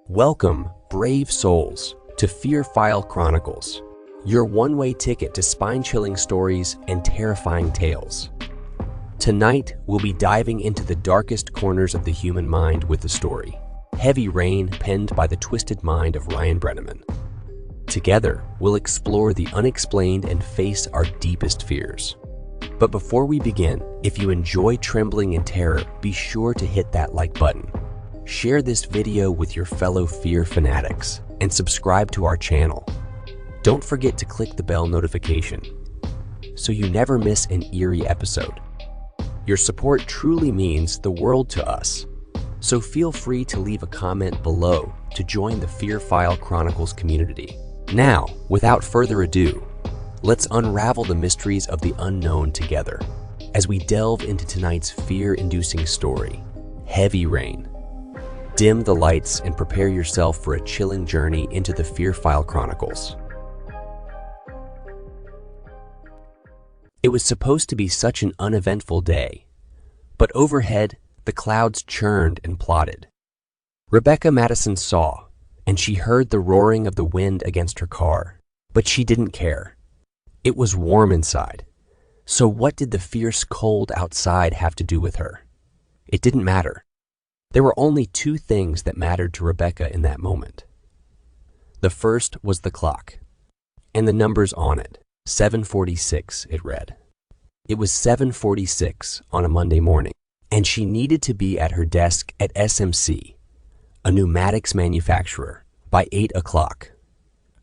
Welcome, brave souls, to Fear File Chronicles, your one-way ticket to spine-chilling stories and terrifying tales. Tonight, we'll be diving into the darkest corners of the human mind with the story, Heavy Rain, penned by the twisted mind of Brennaman. Together, we'll explore the unexplained and face our deepest fears. But before we begin, if you enjoy trembling in terror, be sure to hit that like button. Share this video with your fellow fear fanatics and subscribe to our channel. Don't forget to click the bell notification so you never miss an eerie episode. Your support truly means the world to us, so feel free to leave a comment below to join the Fear File Chronicles community. Now, without further ado, let's unravel the mysteries of the unknown together as we delve into tonight's fear-inducing story, Heavy Rain. Dim the lights and prepare yourself for a chilling journey into the Fear File Chronicles. It was supposed to be such an uneventful day, but overhead, the clouds churned and plotted. Rebecca Madison saw, and she heard the roaring of the wind against her car, but she didn't care. It was warm inside, so what did the fierce cold outside have to do with her? It didn't matter. There were only two things that mattered to Rebecca in that moment. The first was the clock, and the numbers on it. 7:46, it read. It was 7:46 on a Monday morning, and she needed to be at her desk at SMC, a pneumatics manufacturer, by 8 o'clock.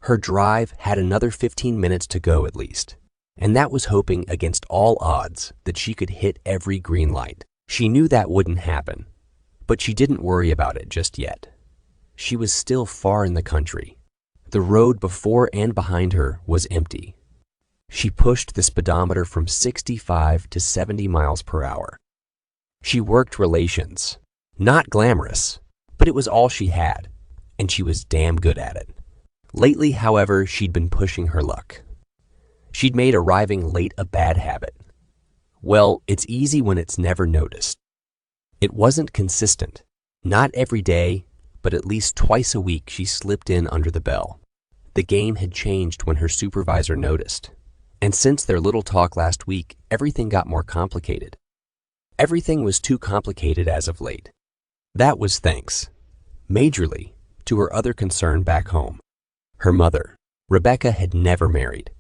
Her drive had another 15 minutes to go at least, and that was hoping against all odds that she could hit every green light. She knew that wouldn't happen, but she didn't worry about it just yet. She was still far in the country. The road before and behind her was empty. She pushed the speedometer from 65 to 70 miles per hour. She worked relations. Not glamorous, but it was all she had, and she was damn good at it. Lately, however, she'd been pushing her luck. She'd made arriving late a bad habit. Well, it's easy when it's never noticed. It wasn't consistent. Not every day, but at least twice a week she slipped in under the bell. The game had changed when her supervisor noticed. And since their little talk last week, everything got more complicated. Everything was too complicated as of late. That was thanks, majorly, to her other concern back home. Her mother. Rebecca had never married.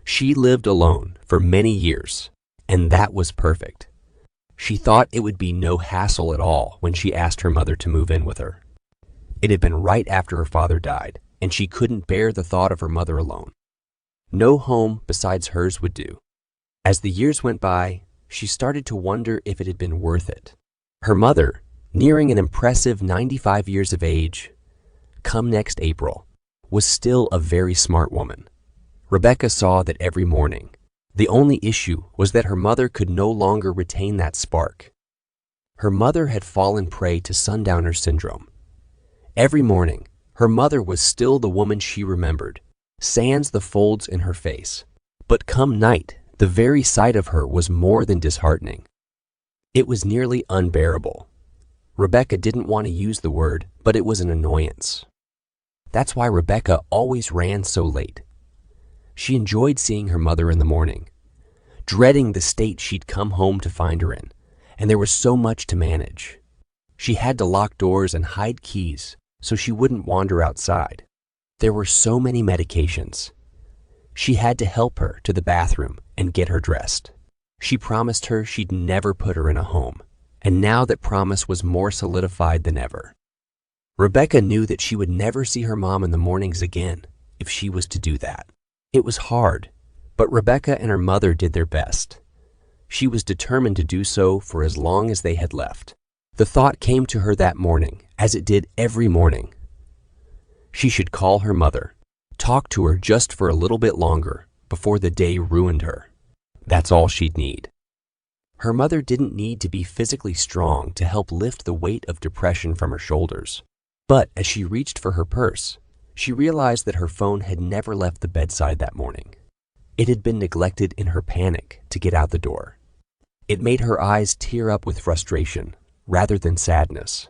She lived alone for many years, and that was perfect. She thought it would be no hassle at all when she asked her mother to move in with her. It had been right after her father died, and she couldn't bear the thought of her mother alone. No home besides hers would do. As the years went by, she started to wonder if it had been worth it. Her mother, nearing an impressive 95 years of age, come next April, was still a very smart woman. Rebecca saw that every morning. The only issue was that her mother could no longer retain that spark. Her mother had fallen prey to sundowner syndrome. Every morning, her mother was still the woman she remembered, sans the folds in her face. But come night, the very sight of her was more than disheartening. It was nearly unbearable. Rebecca didn't want to use the word, but it was an annoyance. That's why Rebecca always ran so late. She enjoyed seeing her mother in the morning, dreading the state she'd come home to find her in, and there was so much to manage. She had to lock doors and hide keys so she wouldn't wander outside. There were so many medications. She had to help her to the bathroom and get her dressed. She promised her she'd never put her in a home, and now that promise was more solidified than ever. Rebecca knew that she would never see her mom in the mornings again if she was to do that. It was hard, but Rebecca and her mother did their best. She was determined to do so for as long as they had left. The thought came to her that morning, as it did every morning. She should call her mother, talk to her just for a little bit longer before the day ruined her. That's all she'd need. Her mother didn't need to be physically strong to help lift the weight of depression from her shoulders. But as she reached for her purse, she realized that her phone had never left the bedside that morning. It had been neglected in her panic to get out the door. It made her eyes tear up with frustration rather than sadness.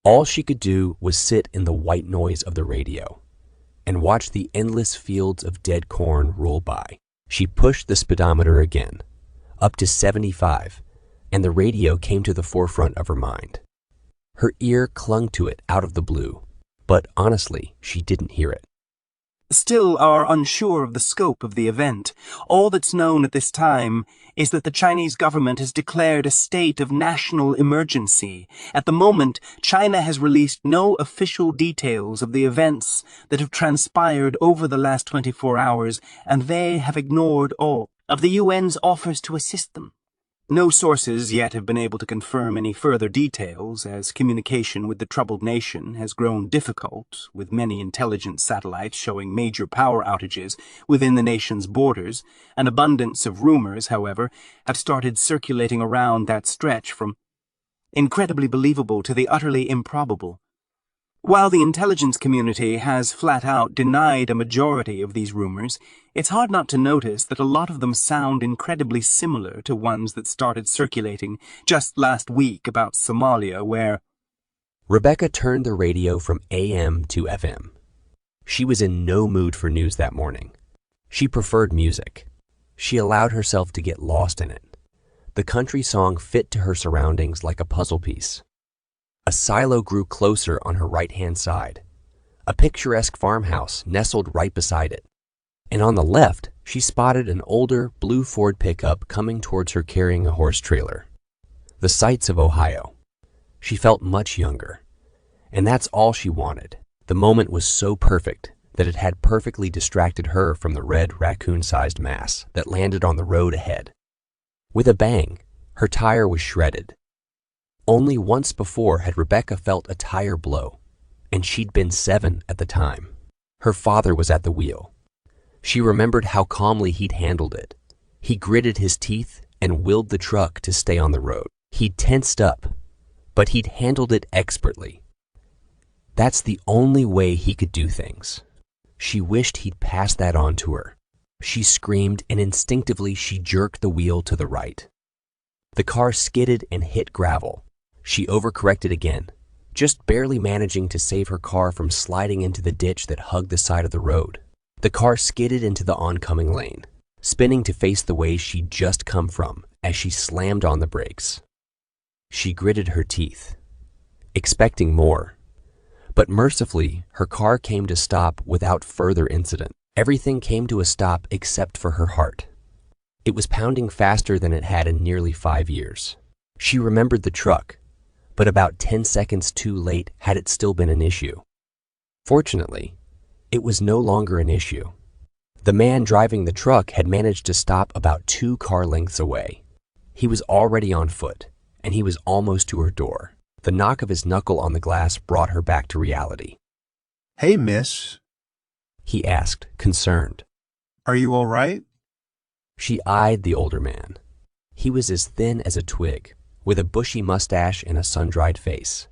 All she could do was sit in the white noise of the radio and watch the endless fields of dead corn roll by. She pushed the speedometer again, up to 75, and the radio came to the forefront of her mind. Her ear clung to it out of the blue, but honestly, she didn't hear it. Still are unsure of the scope of the event. All that's known at this time is that the Chinese government has declared a state of national emergency. At the moment, China has released no official details of the events that have transpired over the last 24 hours, and they have ignored all of the UN's offers to assist them. No sources yet have been able to confirm any further details, as communication with the troubled nation has grown difficult, with many intelligence satellites showing major power outages within the nation's borders. An abundance of rumors, however, have started circulating around that stretch from incredibly believable to the utterly improbable. While the intelligence community has flat out denied a majority of these rumors, it's hard not to notice that a lot of them sound incredibly similar to ones that started circulating just last week about Somalia, where Rebecca turned the radio from AM to FM. She was in no mood for news that morning. She preferred music. She allowed herself to get lost in it. The country song fit to her surroundings like a puzzle piece. A silo grew closer on her right-hand side. A picturesque farmhouse nestled right beside it. And on the left, she spotted an older blue Ford pickup coming towards her carrying a horse trailer. The sights of Ohio. She felt much younger. And that's all she wanted. The moment was so perfect that it had perfectly distracted her from the red raccoon-sized mass that landed on the road ahead. With a bang, her tire was shredded. Only once before had Rebecca felt a tire blow, and she'd been 7 at the time. Her father was at the wheel. She remembered how calmly he'd handled it. He gritted his teeth and willed the truck to stay on the road. He'd tensed up, but he'd handled it expertly. That's the only way he could do things. She wished he'd passed that on to her. She screamed, and instinctively she jerked the wheel to the right. The car skidded and hit gravel. She overcorrected again, just barely managing to save her car from sliding into the ditch that hugged the side of the road. The car skidded into the oncoming lane, spinning to face the way she'd just come from as she slammed on the brakes. She gritted her teeth, expecting more. But mercifully, her car came to stop without further incident. Everything came to a stop except for her heart. It was pounding faster than it had in nearly 5 years. She remembered the truck, but about 10 seconds too late had it still been an issue. Fortunately, it was no longer an issue. The man driving the truck had managed to stop about 2 car lengths away. He was already on foot, and he was almost to her door. The knock of his knuckle on the glass brought her back to reality. "Hey, miss. He asked, concerned. Are you all right?" She eyed the older man. He was as thin as a twig, with a bushy mustache and a sun-dried face.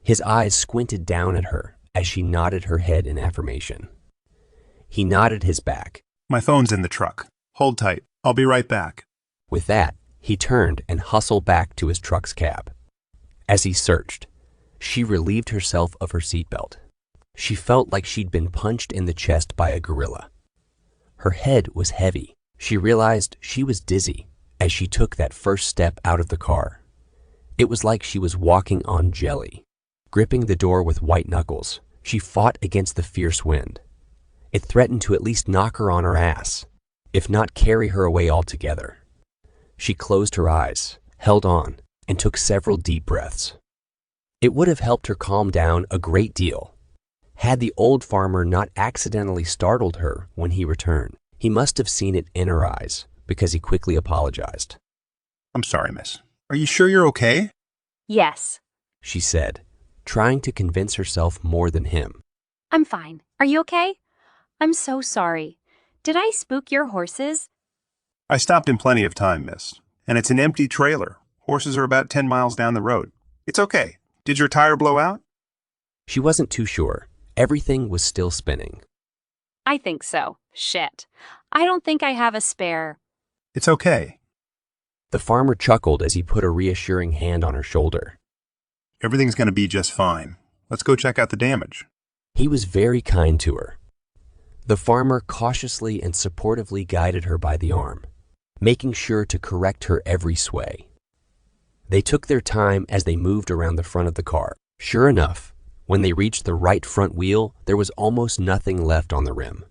His eyes squinted down at her as she nodded her head in affirmation. He nodded his back. "My phone's in the truck. Hold tight. I'll be right back." With that, he turned and hustled back to his truck's cab. As he searched, she relieved herself of her seatbelt. She felt like she'd been punched in the chest by a gorilla. Her head was heavy. She realized she was dizzy as she took that first step out of the car. It was like she was walking on jelly. Gripping the door with white knuckles, she fought against the fierce wind. It threatened to at least knock her on her ass, if not carry her away altogether. She closed her eyes, held on, and took several deep breaths. It would have helped her calm down a great deal had the old farmer not accidentally startled her when he returned. He must have seen it in her eyes, because he quickly apologized. "I'm sorry, miss. Are you sure you're okay?" Yes. She said, trying to convince herself more than him. I'm fine. Are you okay? I'm so sorry. Did I spook your horses? "I stopped in plenty of time, miss. And it's an empty trailer. Horses are about 10 miles down the road. It's okay. Did your tire blow out?" She wasn't too sure. Everything was still spinning. I think so. Shit. I don't think I have a spare. "It's okay." The farmer chuckled as he put a reassuring hand on her shoulder. Everything's going to be just fine. Let's go check out the damage. He was very kind to her. The farmer cautiously and supportively guided her by the arm, making sure to correct her every sway. They took their time as they moved around the front of the car. Sure enough, when they reached the right front wheel, there was almost nothing left on the rim.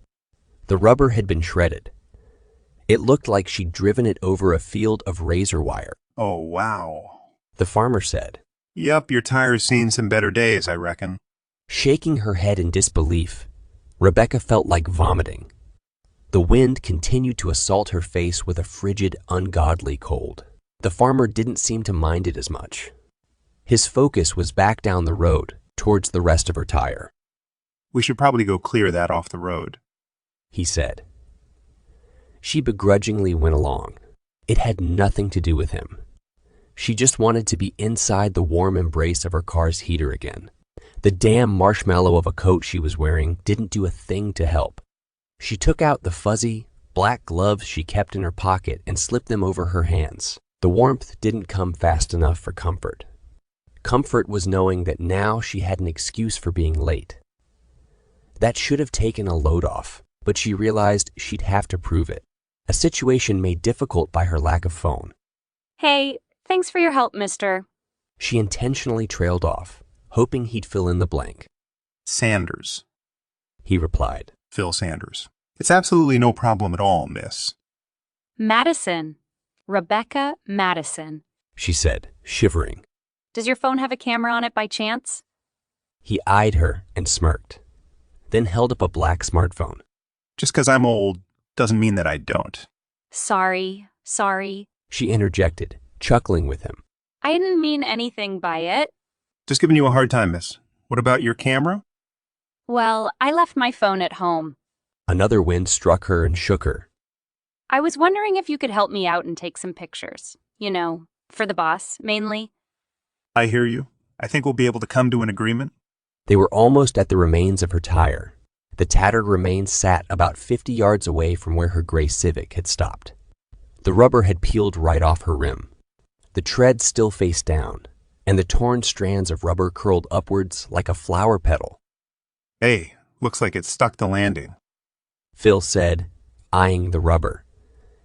The rubber had been shredded. It looked like she'd driven it over a field of razor wire. Oh, wow. The farmer said, Yep, your tire's seen some better days, I reckon. shaking her head in disbelief. Rebecca felt like vomiting. The wind continued to assault her face with a frigid, ungodly cold. The farmer didn't seem to mind it as much. His focus was back down the road, towards the rest of her tire. We should probably go clear that off the road, he said. She begrudgingly went along. It had nothing to do with him. She just wanted to be inside the warm embrace of her car's heater again. The damn marshmallow of a coat she was wearing didn't do a thing to help. She took out the fuzzy, black gloves she kept in her pocket and slipped them over her hands. The warmth didn't come fast enough for comfort. Comfort was knowing that now she had an excuse for being late. That should have taken a load off, but she realized she'd have to prove it. A situation made difficult by her lack of phone. Hey, thanks for your help, mister. She intentionally trailed off, hoping he'd fill in the blank. Sanders. He replied. Phil Sanders. It's absolutely no problem at all, miss. Madison. Rebecca Madison. She said, shivering. Does your phone have a camera on it by chance? He eyed her and smirked, then held up a black smartphone. Just 'cause I'm old doesn't mean that I don't. Sorry. She interjected, chuckling with him. I didn't mean anything by it. Just giving you a hard time, miss. What about your camera? Well, I left my phone at home. Another wind struck her and shook her. I was wondering if you could help me out and take some pictures. You know, for the boss, mainly. I hear you. I think we'll be able to come to an agreement. They were almost at the remains of her tire. The tattered remains sat about 50 yards away from where her gray Civic had stopped. The rubber had peeled right off her rim. The tread still faced down, and the torn strands of rubber curled upwards like a flower petal. Hey, looks like it stuck the landing. Phil said, eyeing the rubber.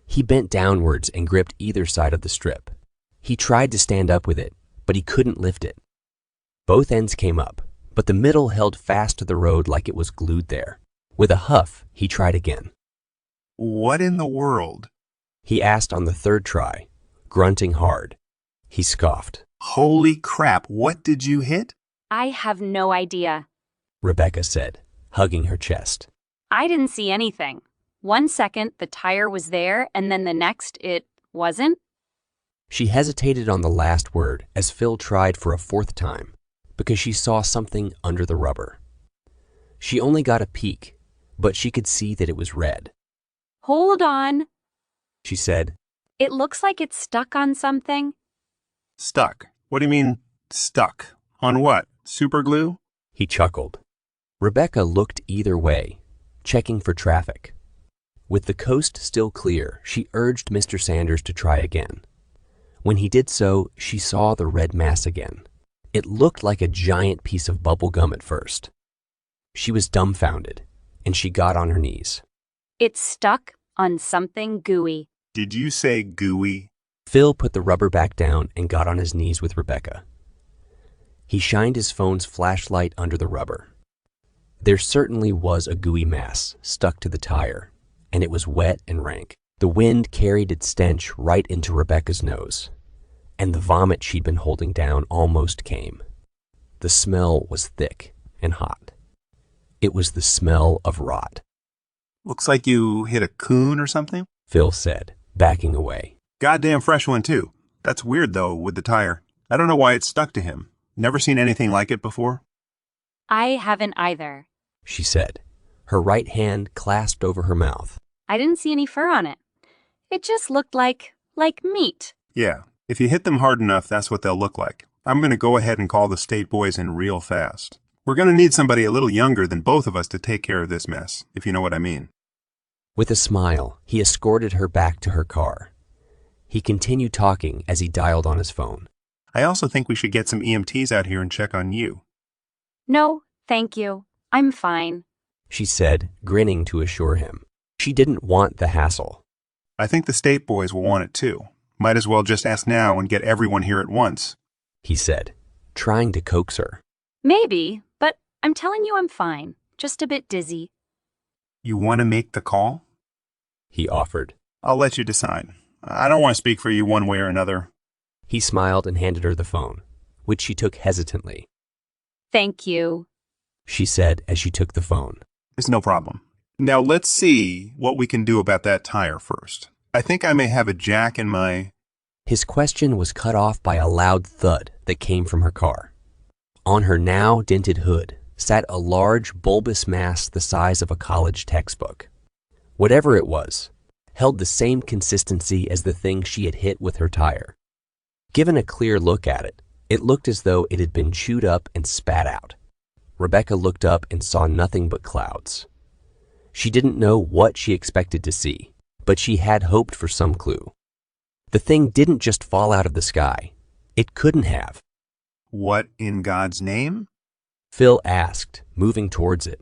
He bent downwards and gripped either side of the strip. He tried to stand up with it, but he couldn't lift it. Both ends came up, but the middle held fast to the road like it was glued there. With a huff, he tried again. What in the world? He asked on the third try, grunting hard. He scoffed. Holy crap, what did you hit? I have no idea. Rebecca said, hugging her chest. I didn't see anything. 1 second, the tire was there, and then the next, it wasn't. She hesitated on the last word as Phil tried for a fourth time, because she saw something under the rubber. She only got a peek, but she could see that it was red. Hold on, She said. it looks like it's stuck on something. Stuck. What do you mean, stuck? On what? Super glue? He chuckled. Rebecca looked either way, checking for traffic. With the coast still clear, she urged Mr. Sanders to try again. When he did so, she saw the red mass again. It looked like a giant piece of bubble gum at first. She was dumbfounded, and she got on her knees. It's stuck on something gooey. Did you say gooey? Phil put the rubber back down and got on his knees with Rebecca. He shined his phone's flashlight under the rubber. There certainly was a gooey mass stuck to the tire, and it was wet and rank. The wind carried its stench right into Rebecca's nose, and the vomit she'd been holding down almost came. The smell was thick and hot. It was the smell of rot. Looks like you hit a coon or something? Phil said, backing away. Goddamn fresh one, too. That's weird, though, with the tire. I don't know why it stuck to him. Never seen anything like it before. I haven't either. She said, her right hand clasped over her mouth. I didn't see any fur on it. It just looked like meat. Yeah, if you hit them hard enough, that's what they'll look like. I'm going to go ahead and call the state boys in real fast. We're going to need somebody a little younger than both of us to take care of this mess, if you know what I mean. With a smile, he escorted her back to her car. He continued talking as he dialed on his phone. I also think we should get some EMTs out here and check on you. No, thank you. I'm fine. she said, grinning to assure him. She didn't want the hassle. I think the state boys will want it too. Might as well just ask now and get everyone here at once, he said, trying to coax her. Maybe, but I'm telling you I'm fine. Just a bit dizzy. You want to make the call? He offered. I'll let you decide. I don't want to speak for you one way or another. He smiled and handed her the phone, which she took hesitantly. Thank you, she said as she took the phone. It's no problem. Now let's see what we can do about that tire first. I think I may have a jack in my... His question was cut off by a loud thud that came from her car. On her now dented hood sat a large, bulbous mass the size of a college textbook. Whatever it was, held the same consistency as the thing she had hit with her tire. Given a clear look at it, it looked as though it had been chewed up and spat out. Rebecca looked up and saw nothing but clouds. She didn't know what she expected to see, but she had hoped for some clue. The thing didn't just fall out of the sky. It couldn't have. What in God's name? Phil asked, moving towards it.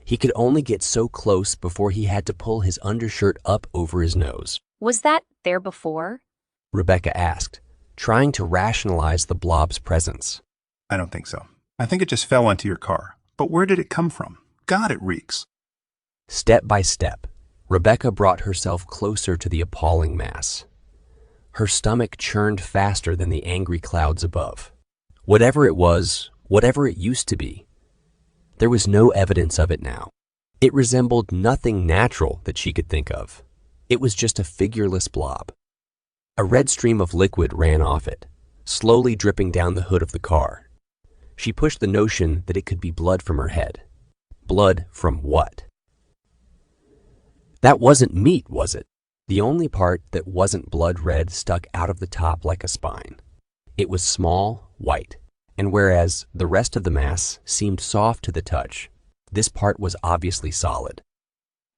He could only get so close before he had to pull his undershirt up over his nose. Was that there before? Rebecca asked, trying to rationalize the blob's presence. I don't think so. I think it just fell onto your car. But where did it come from? God, it reeks. Step by step, Rebecca brought herself closer to the appalling mass. Her stomach churned faster than the angry clouds above. Whatever it was, whatever it used to be, there was no evidence of it now. It resembled nothing natural that she could think of. It was just a figureless blob. A red stream of liquid ran off it, slowly dripping down the hood of the car. She pushed the notion that it could be blood from her head. Blood from what? That wasn't meat, was it? The only part that wasn't blood red stuck out of the top like a spine. It was small, white, and whereas the rest of the mass seemed soft to the touch, this part was obviously solid.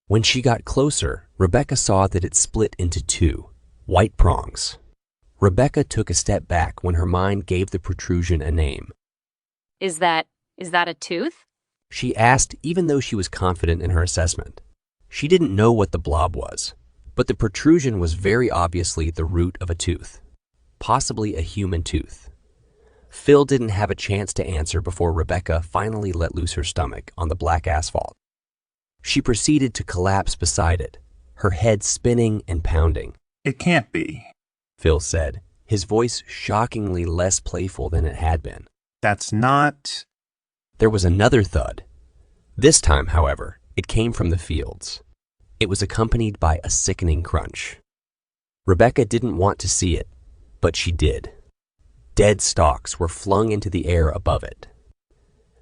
When she got closer, Rebecca saw that it split into two, white prongs. Rebecca took a step back when her mind gave the protrusion a name. Is that a tooth? She asked, even though she was confident in her assessment. She didn't know what the blob was, but the protrusion was very obviously the root of a tooth, possibly a human tooth. Phil didn't have a chance to answer before Rebecca finally let loose her stomach on the black asphalt. She proceeded to collapse beside it, her head spinning and pounding. It can't be, Phil said, his voice shockingly less playful than it had been. That's not... There was another thud. This time, however, it came from the fields. It was accompanied by a sickening crunch. Rebecca didn't want to see it, but she did. Dead stalks were flung into the air above it.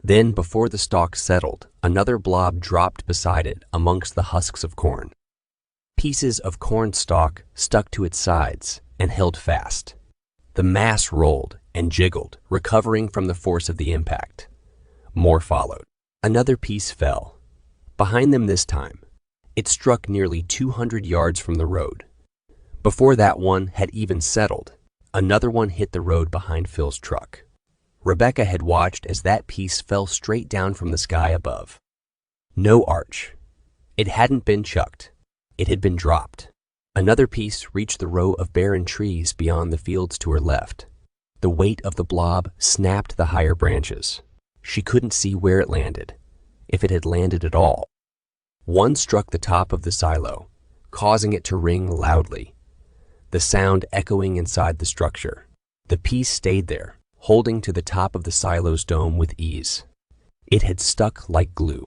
Then, before the stalks settled, another blob dropped beside it amongst the husks of corn. Pieces of corn stalk stuck to its sides and held fast. The mass rolled and jiggled, recovering from the force of the impact. More followed. Another piece fell. Behind them this time, it struck nearly 200 yards from the road. Before that one had even settled, another one hit the road behind Phil's truck. Rebecca had watched as that piece fell straight down from the sky above. No arch. It hadn't been chucked. It had been dropped. Another piece reached the row of barren trees beyond the fields to her left. The weight of the blob snapped the higher branches. She couldn't see where it landed, if it had landed at all. One struck the top of the silo, causing it to ring loudly, the sound echoing inside the structure. The piece stayed there, holding to the top of the silo's dome with ease. It had stuck like glue.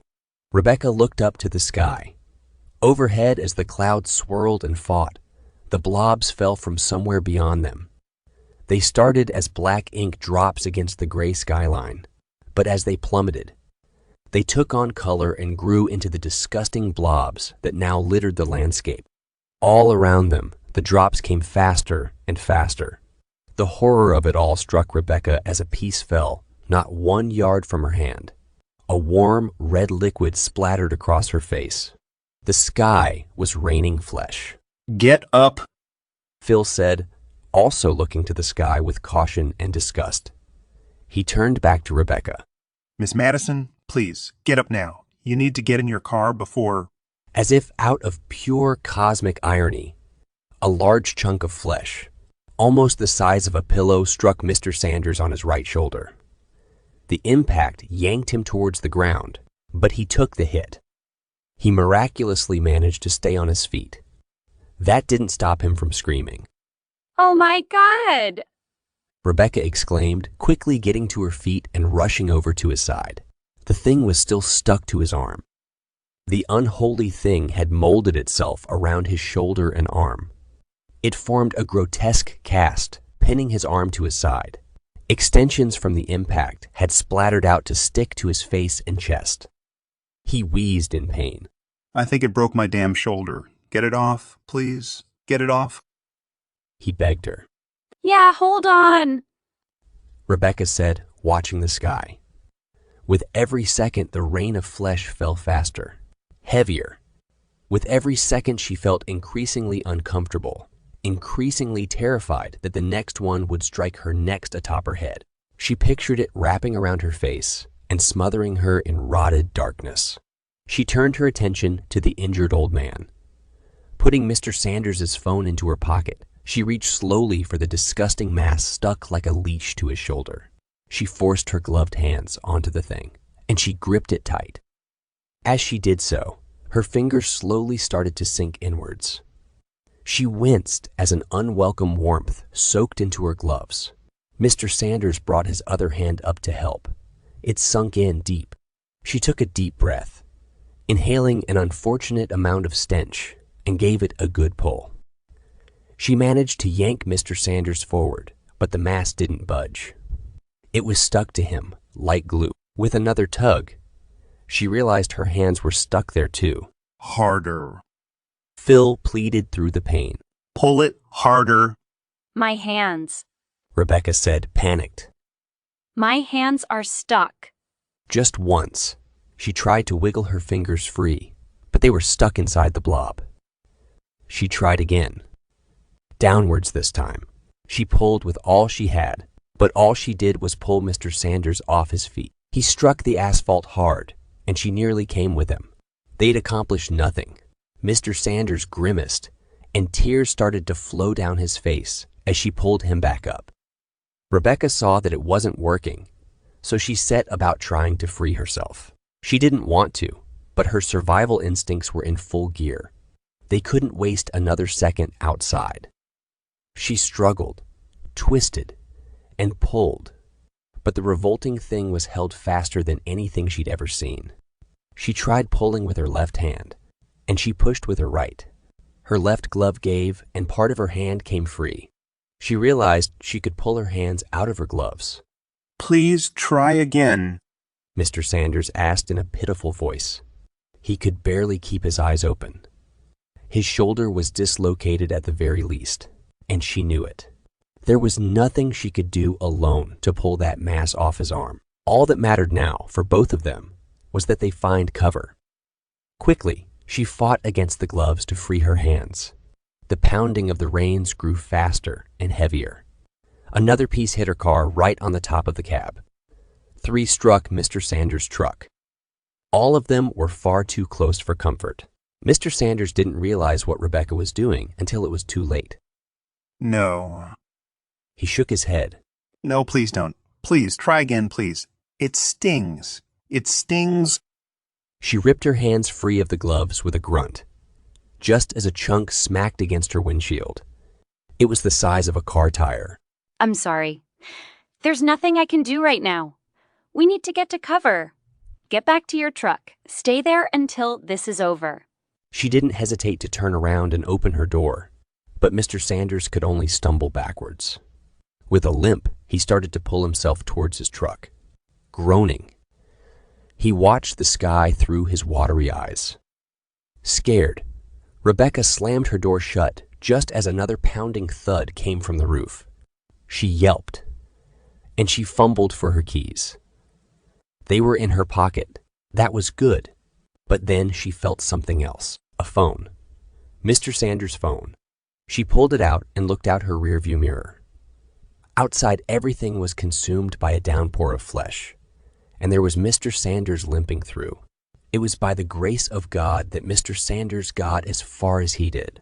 Rebecca looked up to the sky. Overhead, as the clouds swirled and fought, the blobs fell from somewhere beyond them. They started as black ink drops against the gray skyline, but as they plummeted, they took on color and grew into the disgusting blobs that now littered the landscape. All around them, the drops came faster and faster. The horror of it all struck Rebecca as a piece fell, not 1 yard from her hand. A warm, red liquid splattered across her face. The sky was raining flesh. Get up, Phil said, also looking to the sky with caution and disgust. He turned back to Rebecca. Miss Madison, please, get up now. You need to get in your car before... As if out of pure cosmic irony, a large chunk of flesh, almost the size of a pillow, struck Mr. Sanders on his right shoulder. The impact yanked him towards the ground, but he took the hit. He miraculously managed to stay on his feet. That didn't stop him from screaming. Oh my God! Rebecca exclaimed, quickly getting to her feet and rushing over to his side. The thing was still stuck to his arm. The unholy thing had molded itself around his shoulder and arm. It formed a grotesque cast, pinning his arm to his side. Extensions from the impact had splattered out to stick to his face and chest. He wheezed in pain. I think it broke my damn shoulder. Get it off, please. Get it off. He begged her. Yeah, hold on. Rebecca said, watching the sky. With every second, the rain of flesh fell faster, heavier. With every second, she felt increasingly uncomfortable, increasingly terrified that the next one would strike her next atop her head. She pictured it wrapping around her face and smothering her in rotted darkness. She turned her attention to the injured old man. Putting Mr. Sanders' phone into her pocket, she reached slowly for the disgusting mass stuck like a leash to his shoulder. She forced her gloved hands onto the thing, and she gripped it tight. As she did so, her fingers slowly started to sink inwards. She winced as an unwelcome warmth soaked into her gloves. Mr. Sanders brought his other hand up to help. It sunk in deep. She took a deep breath, inhaling an unfortunate amount of stench, and gave it a good pull. She managed to yank Mr. Sanders forward, but the mass didn't budge. It was stuck to him, like glue. With another tug, she realized her hands were stuck there too. Harder. Phil pleaded through the pain. Pull it harder. My hands. Rebecca said, panicked. My hands are stuck. Just once, she tried to wiggle her fingers free, but they were stuck inside the blob. She tried again. Downwards this time. She pulled with all she had, but all she did was pull Mr. Sanders off his feet. He struck the asphalt hard, and she nearly came with him. They'd accomplished nothing. Mr. Sanders grimaced, and tears started to flow down his face as she pulled him back up. Rebecca saw that it wasn't working, so she set about trying to free herself. She didn't want to, but her survival instincts were in full gear. They couldn't waste another second outside. She struggled, twisted, and pulled, but the revolting thing was held faster than anything she'd ever seen. She tried pulling with her left hand, and she pushed with her right. Her left glove gave, and part of her hand came free. She realized she could pull her hands out of her gloves. Please try again, Mr. Sanders asked in a pitiful voice. He could barely keep his eyes open. His shoulder was dislocated at the very least, and she knew it. There was nothing she could do alone to pull that mass off his arm. All that mattered now for both of them was that they find cover. Quickly, she fought against the gloves to free her hands. The pounding of the reins grew faster and heavier. Another piece hit her car right on the top of the cab. 3 struck Mr. Sanders' truck. All of them were far too close for comfort. Mr. Sanders didn't realize what Rebecca was doing until it was too late. No. He shook his head. No, please don't. Please, try again, please. It stings. It stings. She ripped her hands free of the gloves with a grunt, just as a chunk smacked against her windshield. It was the size of a car tire. I'm sorry. There's nothing I can do right now. We need to get to cover. Get back to your truck. Stay there until this is over. She didn't hesitate to turn around and open her door, but Mr. Sanders could only stumble backwards. With a limp, he started to pull himself towards his truck, groaning. He watched the sky through his watery eyes. Scared, Rebecca slammed her door shut just as another pounding thud came from the roof. She yelped, and she fumbled for her keys. They were in her pocket. That was good. But then she felt something else. A phone. Mr. Sanders' phone. She pulled it out and looked out her rearview mirror. Outside, everything was consumed by a downpour of flesh, and there was Mr. Sanders limping through. It was by the grace of God that Mr. Sanders got as far as he did.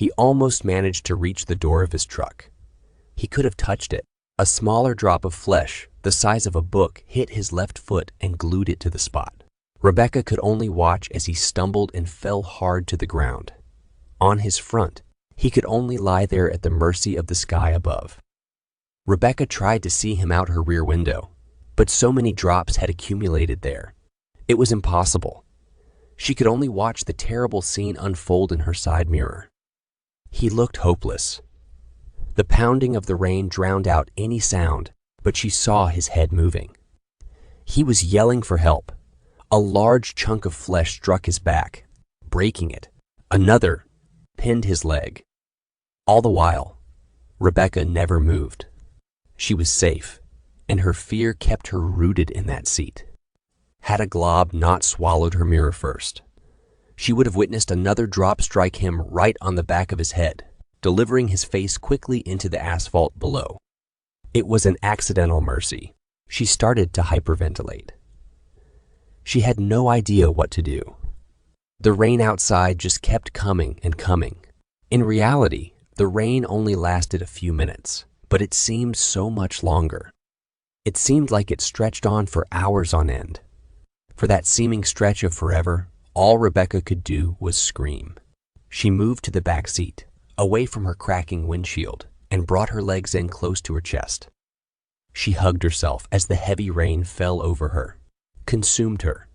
He almost managed to reach the door of his truck. He could have touched it. A smaller drop of flesh, the size of a book, hit his left foot and glued it to the spot. Rebecca could only watch as he stumbled and fell hard to the ground. On his front, he could only lie there at the mercy of the sky above. Rebecca tried to see him out her rear window, but so many drops had accumulated there. It was impossible. She could only watch the terrible scene unfold in her side mirror. He looked hopeless. The pounding of the rain drowned out any sound, but she saw his head moving. He was yelling for help. A large chunk of flesh struck his back, breaking it. Another pinned his leg. All the while, Rebecca never moved. She was safe, and her fear kept her rooted in that seat. Had a glob not swallowed her mirror first, she would have witnessed another drop strike him right on the back of his head, delivering his face quickly into the asphalt below. It was an accidental mercy. She started to hyperventilate. She had no idea what to do. The rain outside just kept coming and coming. In reality, the rain only lasted a few minutes, but it seemed so much longer. It seemed like it stretched on for hours on end. For that seeming stretch of forever, all Rebecca could do was scream. She moved to the back seat, away from her cracking windshield, and brought her legs in close to her chest. She hugged herself as the heavy rain fell over her, consumed her.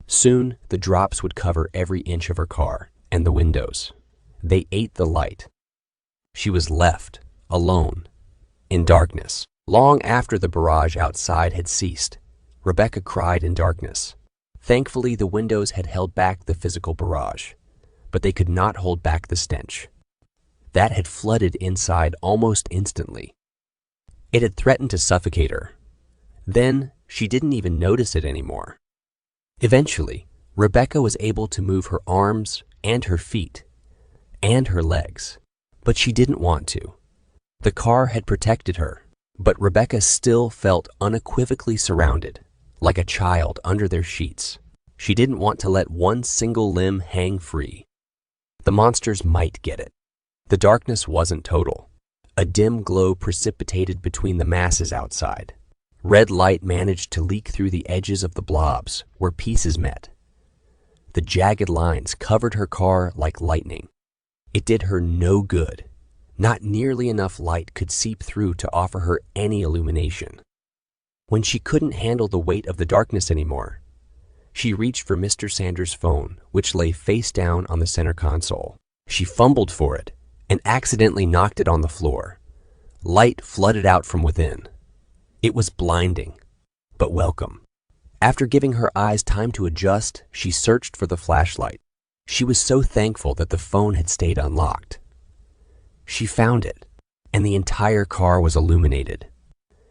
Soon, the drops would cover every inch of her car and the windows. They ate the light. She was left, alone, in darkness. Long after the barrage outside had ceased, Rebecca cried in darkness. Thankfully, the windows had held back the physical barrage, but they could not hold back the stench. That had flooded inside almost instantly. It had threatened to suffocate her. Then, she didn't even notice it anymore. Eventually, Rebecca was able to move her arms and her feet and her legs, but she didn't want to. The car had protected her, but Rebecca still felt unequivocally surrounded, like a child under their sheets. She didn't want to let one single limb hang free. The monsters might get it. The darkness wasn't total. A dim glow precipitated between the masses outside. Red light managed to leak through the edges of the blobs where pieces met. The jagged lines covered her car like lightning. It did her no good. Not nearly enough light could seep through to offer her any illumination. When she couldn't handle the weight of the darkness anymore, she reached for Mr. Sanders' phone, which lay face down on the center console. She fumbled for it and accidentally knocked it on the floor. Light flooded out from within. It was blinding, but welcome. After giving her eyes time to adjust, she searched for the flashlight. She was so thankful that the phone had stayed unlocked. She found it, and the entire car was illuminated.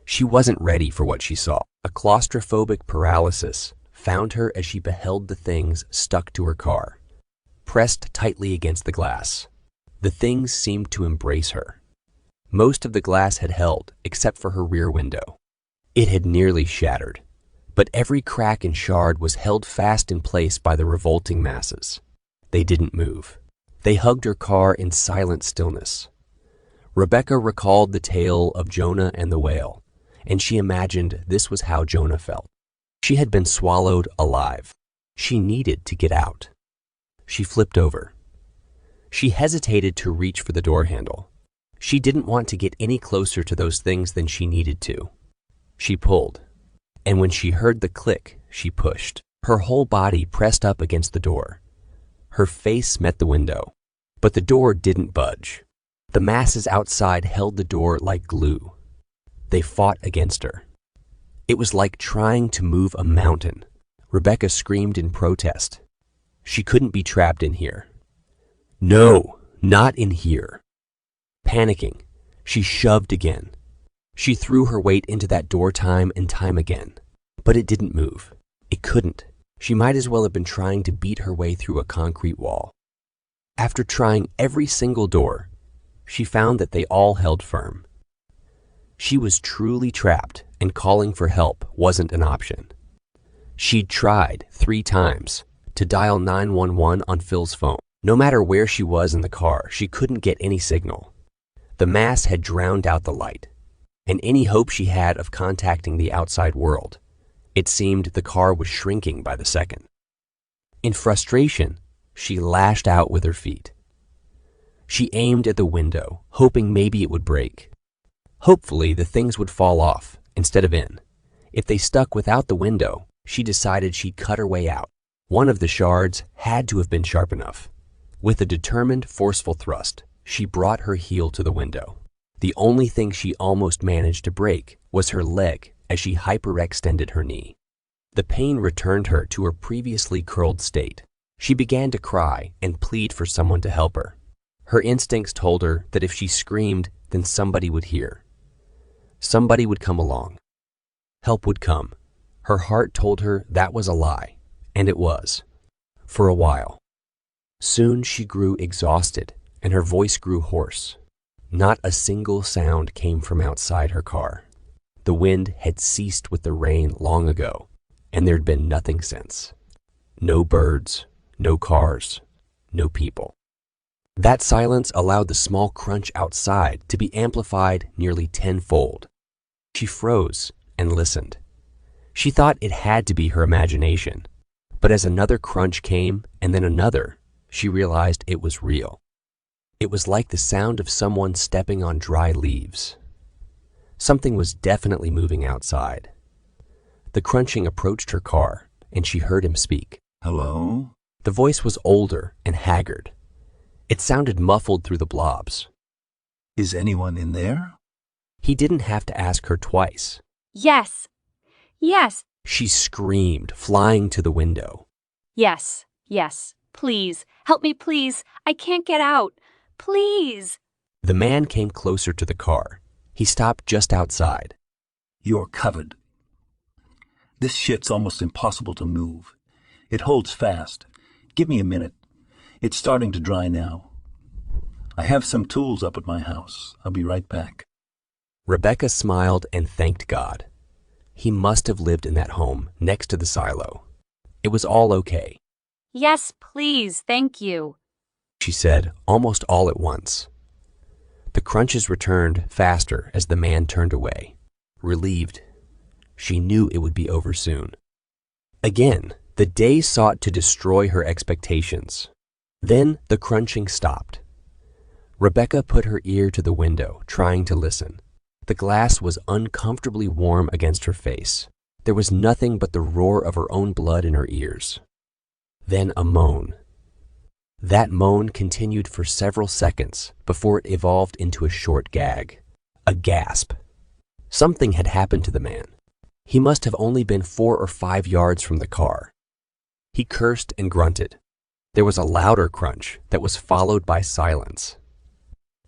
She wasn't ready for what she saw. A claustrophobic paralysis found her as she beheld the things stuck to her car, pressed tightly against the glass. The things seemed to embrace her. Most of the glass had held, except for her rear window. It had nearly shattered, but every crack and shard was held fast in place by the revolting masses. They didn't move. They hugged her car in silent stillness. Rebecca recalled the tale of Jonah and the whale, and she imagined this was how Jonah felt. She had been swallowed alive. She needed to get out. She flipped over. She hesitated to reach for the door handle. She didn't want to get any closer to those things than she needed to. She pulled, and when she heard the click, she pushed. Her whole body pressed up against the door. Her face met the window, but the door didn't budge. The masses outside held the door like glue. They fought against her. It was like trying to move a mountain. Rebecca screamed in protest. She couldn't be trapped in here. No, not in here. Panicking, she shoved again. She threw her weight into that door time and time again, but it didn't move. It couldn't. She might as well have been trying to beat her way through a concrete wall. After trying every single door, she found that they all held firm. She was truly trapped, and calling for help wasn't an option. She'd tried 3 times to dial 911 on Phil's phone. No matter where she was in the car, she couldn't get any signal. The mass had drowned out the light, and any hope she had of contacting the outside world. It seemed the car was shrinking by the second. In frustration, she lashed out with her feet. She aimed at the window, hoping maybe it would break. Hopefully, the things would fall off instead of in. If they stuck without the window, she decided she'd cut her way out. One of the shards had to have been sharp enough. With a determined, forceful thrust, she brought her heel to the window. The only thing she almost managed to break was her leg as she hyperextended her knee. The pain returned her to her previously curled state. She began to cry and plead for someone to help her. Her instincts told her that if she screamed, then somebody would hear. Somebody would come along. Help would come. Her heart told her that was a lie, and it was, for a while. Soon she grew exhausted, and her voice grew hoarse. Not a single sound came from outside her car. The wind had ceased with the rain long ago, and there'd been nothing since. No birds, no cars, no people. That silence allowed the small crunch outside to be amplified nearly tenfold. She froze and listened. She thought it had to be her imagination, but as another crunch came and then another, she realized it was real. It was like the sound of someone stepping on dry leaves. Something was definitely moving outside. The crunching approached her car, and she heard him speak. Hello? The voice was older and haggard. It sounded muffled through the blobs. Is anyone in there? He didn't have to ask her twice. Yes. Yes. She screamed, flying to the window. Yes. Yes. Please. Help me, please. I can't get out. Please. The man came closer to the car. He stopped just outside. You're covered. This shit's almost impossible to move. It holds fast. Give me a minute. It's starting to dry now. I have some tools up at my house. I'll be right back. Rebecca smiled and thanked God. He must have lived in that home next to the silo. It was all okay, Yes, please. Thank you. she said, almost all at once. The crunches returned faster as the man turned away. Relieved, she knew it would be over soon. Again, the day sought to destroy her expectations. Then the crunching stopped. Rebecca put her ear to the window, trying to listen. The glass was uncomfortably warm against her face. There was nothing but the roar of her own blood in her ears. Then a moan. That moan continued for several seconds before it evolved into a short gag, a gasp. Something had happened to the man. He must have only been 4 or 5 yards from the car. He cursed and grunted. There was a louder crunch that was followed by silence.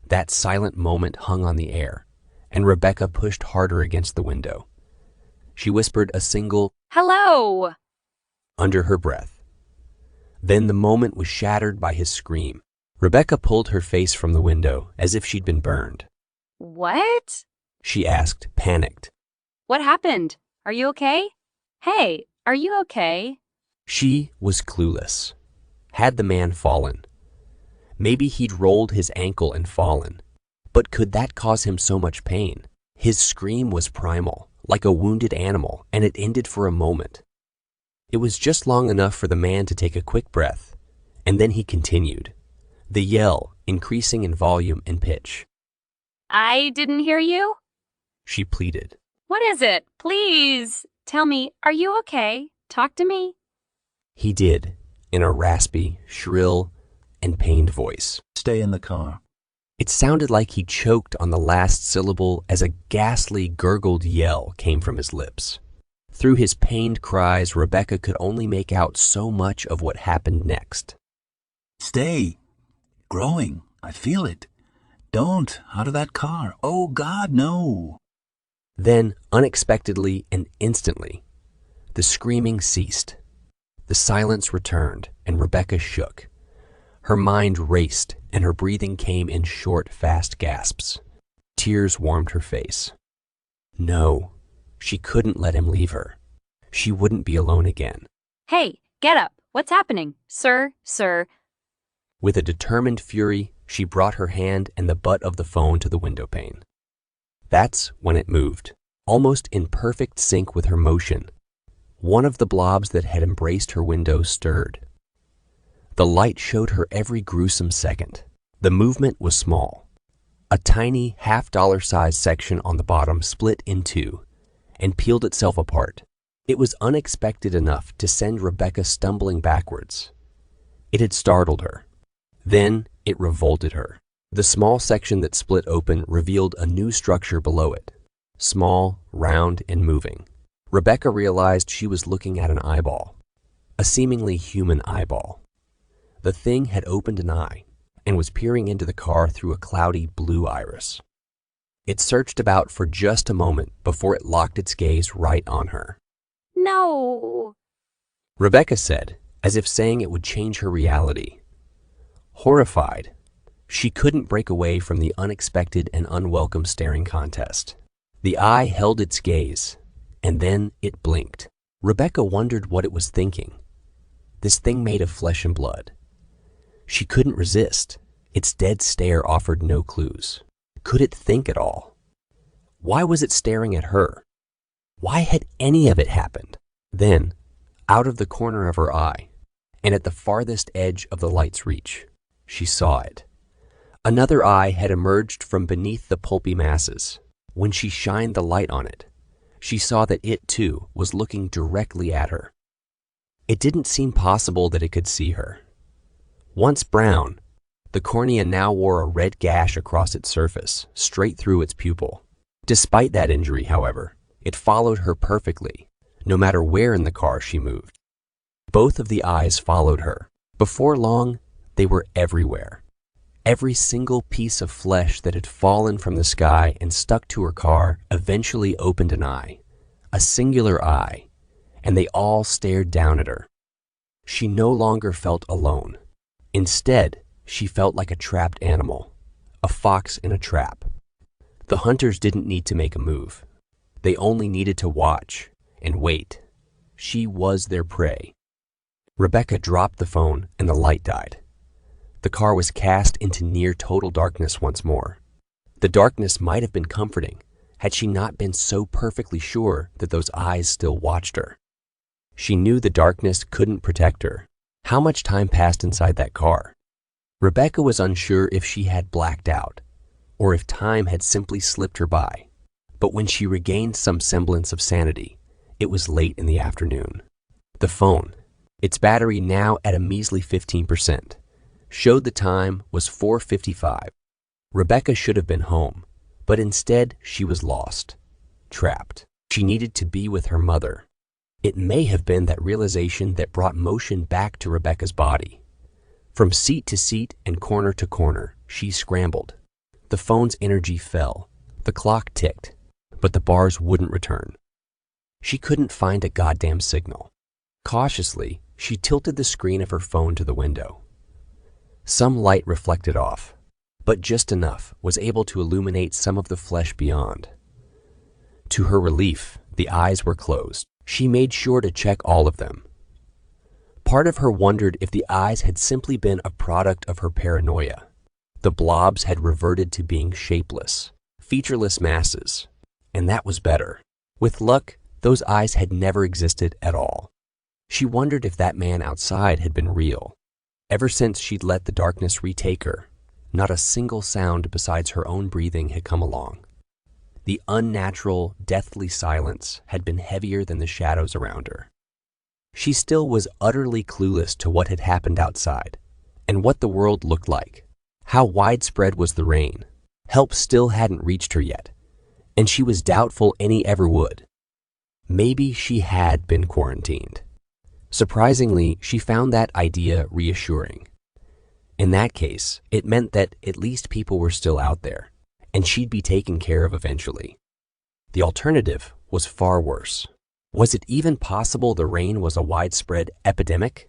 That silent moment hung on the air, and Rebecca pushed harder against the window. She whispered a single Hello. under her breath. Then the moment was shattered by his scream. Rebecca pulled her face from the window as if she'd been burned. What? She asked, panicked. What happened? Are you okay? Hey, are you okay? She was clueless. Had the man fallen? Maybe he'd rolled his ankle and fallen. But could that cause him so much pain? His scream was primal, like a wounded animal, and it ended for a moment. It was just long enough for the man to take a quick breath, and then he continued, the yell increasing in volume and pitch. I didn't hear you? She pleaded. What is it? Please. Tell me, are you okay? Talk to me. He did, in a raspy, shrill, and pained voice. Stay in the car. It sounded like he choked on the last syllable as a ghastly, gurgled yell came from his lips. Through his pained cries, Rebecca could only make out so much of what happened next. Stay. Growing. I feel it. Don't. Out of that car. Oh, God, no. Then, unexpectedly and instantly, the screaming ceased. The silence returned, and Rebecca shook. Her mind raced, and her breathing came in short, fast gasps. Tears warmed her face. No, she couldn't let him leave her. She wouldn't be alone again. Hey, get up. What's happening? Sir. With a determined fury, she brought her hand and the butt of the phone to the window pane. That's when it moved, almost in perfect sync with her motion. One of the blobs that had embraced her window stirred. The light showed her every gruesome second. The movement was small. A tiny half-dollar-sized section on the bottom split in two and peeled itself apart. It was unexpected enough to send Rebecca stumbling backwards. It had startled her. Then it revolted her. The small section that split open revealed a new structure below it, small, round, and moving. Rebecca realized she was looking at an eyeball, a seemingly human eyeball. The thing had opened an eye and was peering into the car through a cloudy blue iris. It searched about for just a moment before it locked its gaze right on her. No. Rebecca said, as if saying it would change her reality. Horrified, she couldn't break away from the unexpected and unwelcome staring contest. The eye held its gaze, and then it blinked. Rebecca wondered what it was thinking. This thing made of flesh and blood. She couldn't resist. Its dead stare offered no clues. Could it think at all? Why was it staring at her? Why had any of it happened? Then, out of the corner of her eye, and at the farthest edge of the light's reach, she saw it. Another eye had emerged from beneath the pulpy masses. When she shined the light on it, she saw that it, too, was looking directly at her. It didn't seem possible that it could see her. Once brown, the cornea now wore a red gash across its surface, straight through its pupil. Despite that injury, however, it followed her perfectly, no matter where in the car she moved. Both of the eyes followed her. Before long, they were everywhere. Every single piece of flesh that had fallen from the sky and stuck to her car eventually opened an eye, a singular eye, and they all stared down at her. She no longer felt alone. Instead, she felt like a trapped animal, a fox in a trap. The hunters didn't need to make a move. They only needed to watch and wait. She was their prey. Rebecca dropped the phone and the light died. The car was cast into near total darkness once more. The darkness might have been comforting had she not been so perfectly sure that those eyes still watched her. She knew the darkness couldn't protect her. How much time passed inside that car? Rebecca was unsure if she had blacked out, or if time had simply slipped her by. But when she regained some semblance of sanity, it was late in the afternoon. The phone, its battery now at a measly 15%, showed the time was 4:55. Rebecca should have been home, but instead she was lost, trapped. She needed to be with her mother. It may have been that realization that brought motion back to Rebecca's body. From seat to seat and corner to corner, she scrambled. The phone's energy fell. The clock ticked, but the bars wouldn't return. She couldn't find a goddamn signal. Cautiously, she tilted the screen of her phone to the window. Some light reflected off, but just enough was able to illuminate some of the flesh beyond. To her relief, the eyes were closed. She made sure to check all of them. Part of her wondered if the eyes had simply been a product of her paranoia. The blobs had reverted to being shapeless, featureless masses, and that was better. With luck, those eyes had never existed at all. She wondered if that man outside had been real. Ever since she'd let the darkness retake her, not a single sound besides her own breathing had come along. The unnatural, deathly silence had been heavier than the shadows around her. She still was utterly clueless to what had happened outside, and what the world looked like. How widespread was the rain? Help still hadn't reached her yet, and she was doubtful any ever would. Maybe she had been quarantined. Surprisingly, she found that idea reassuring. In that case, it meant that at least people were still out there, and she'd be taken care of eventually. The alternative was far worse. Was it even possible the rain was a widespread epidemic?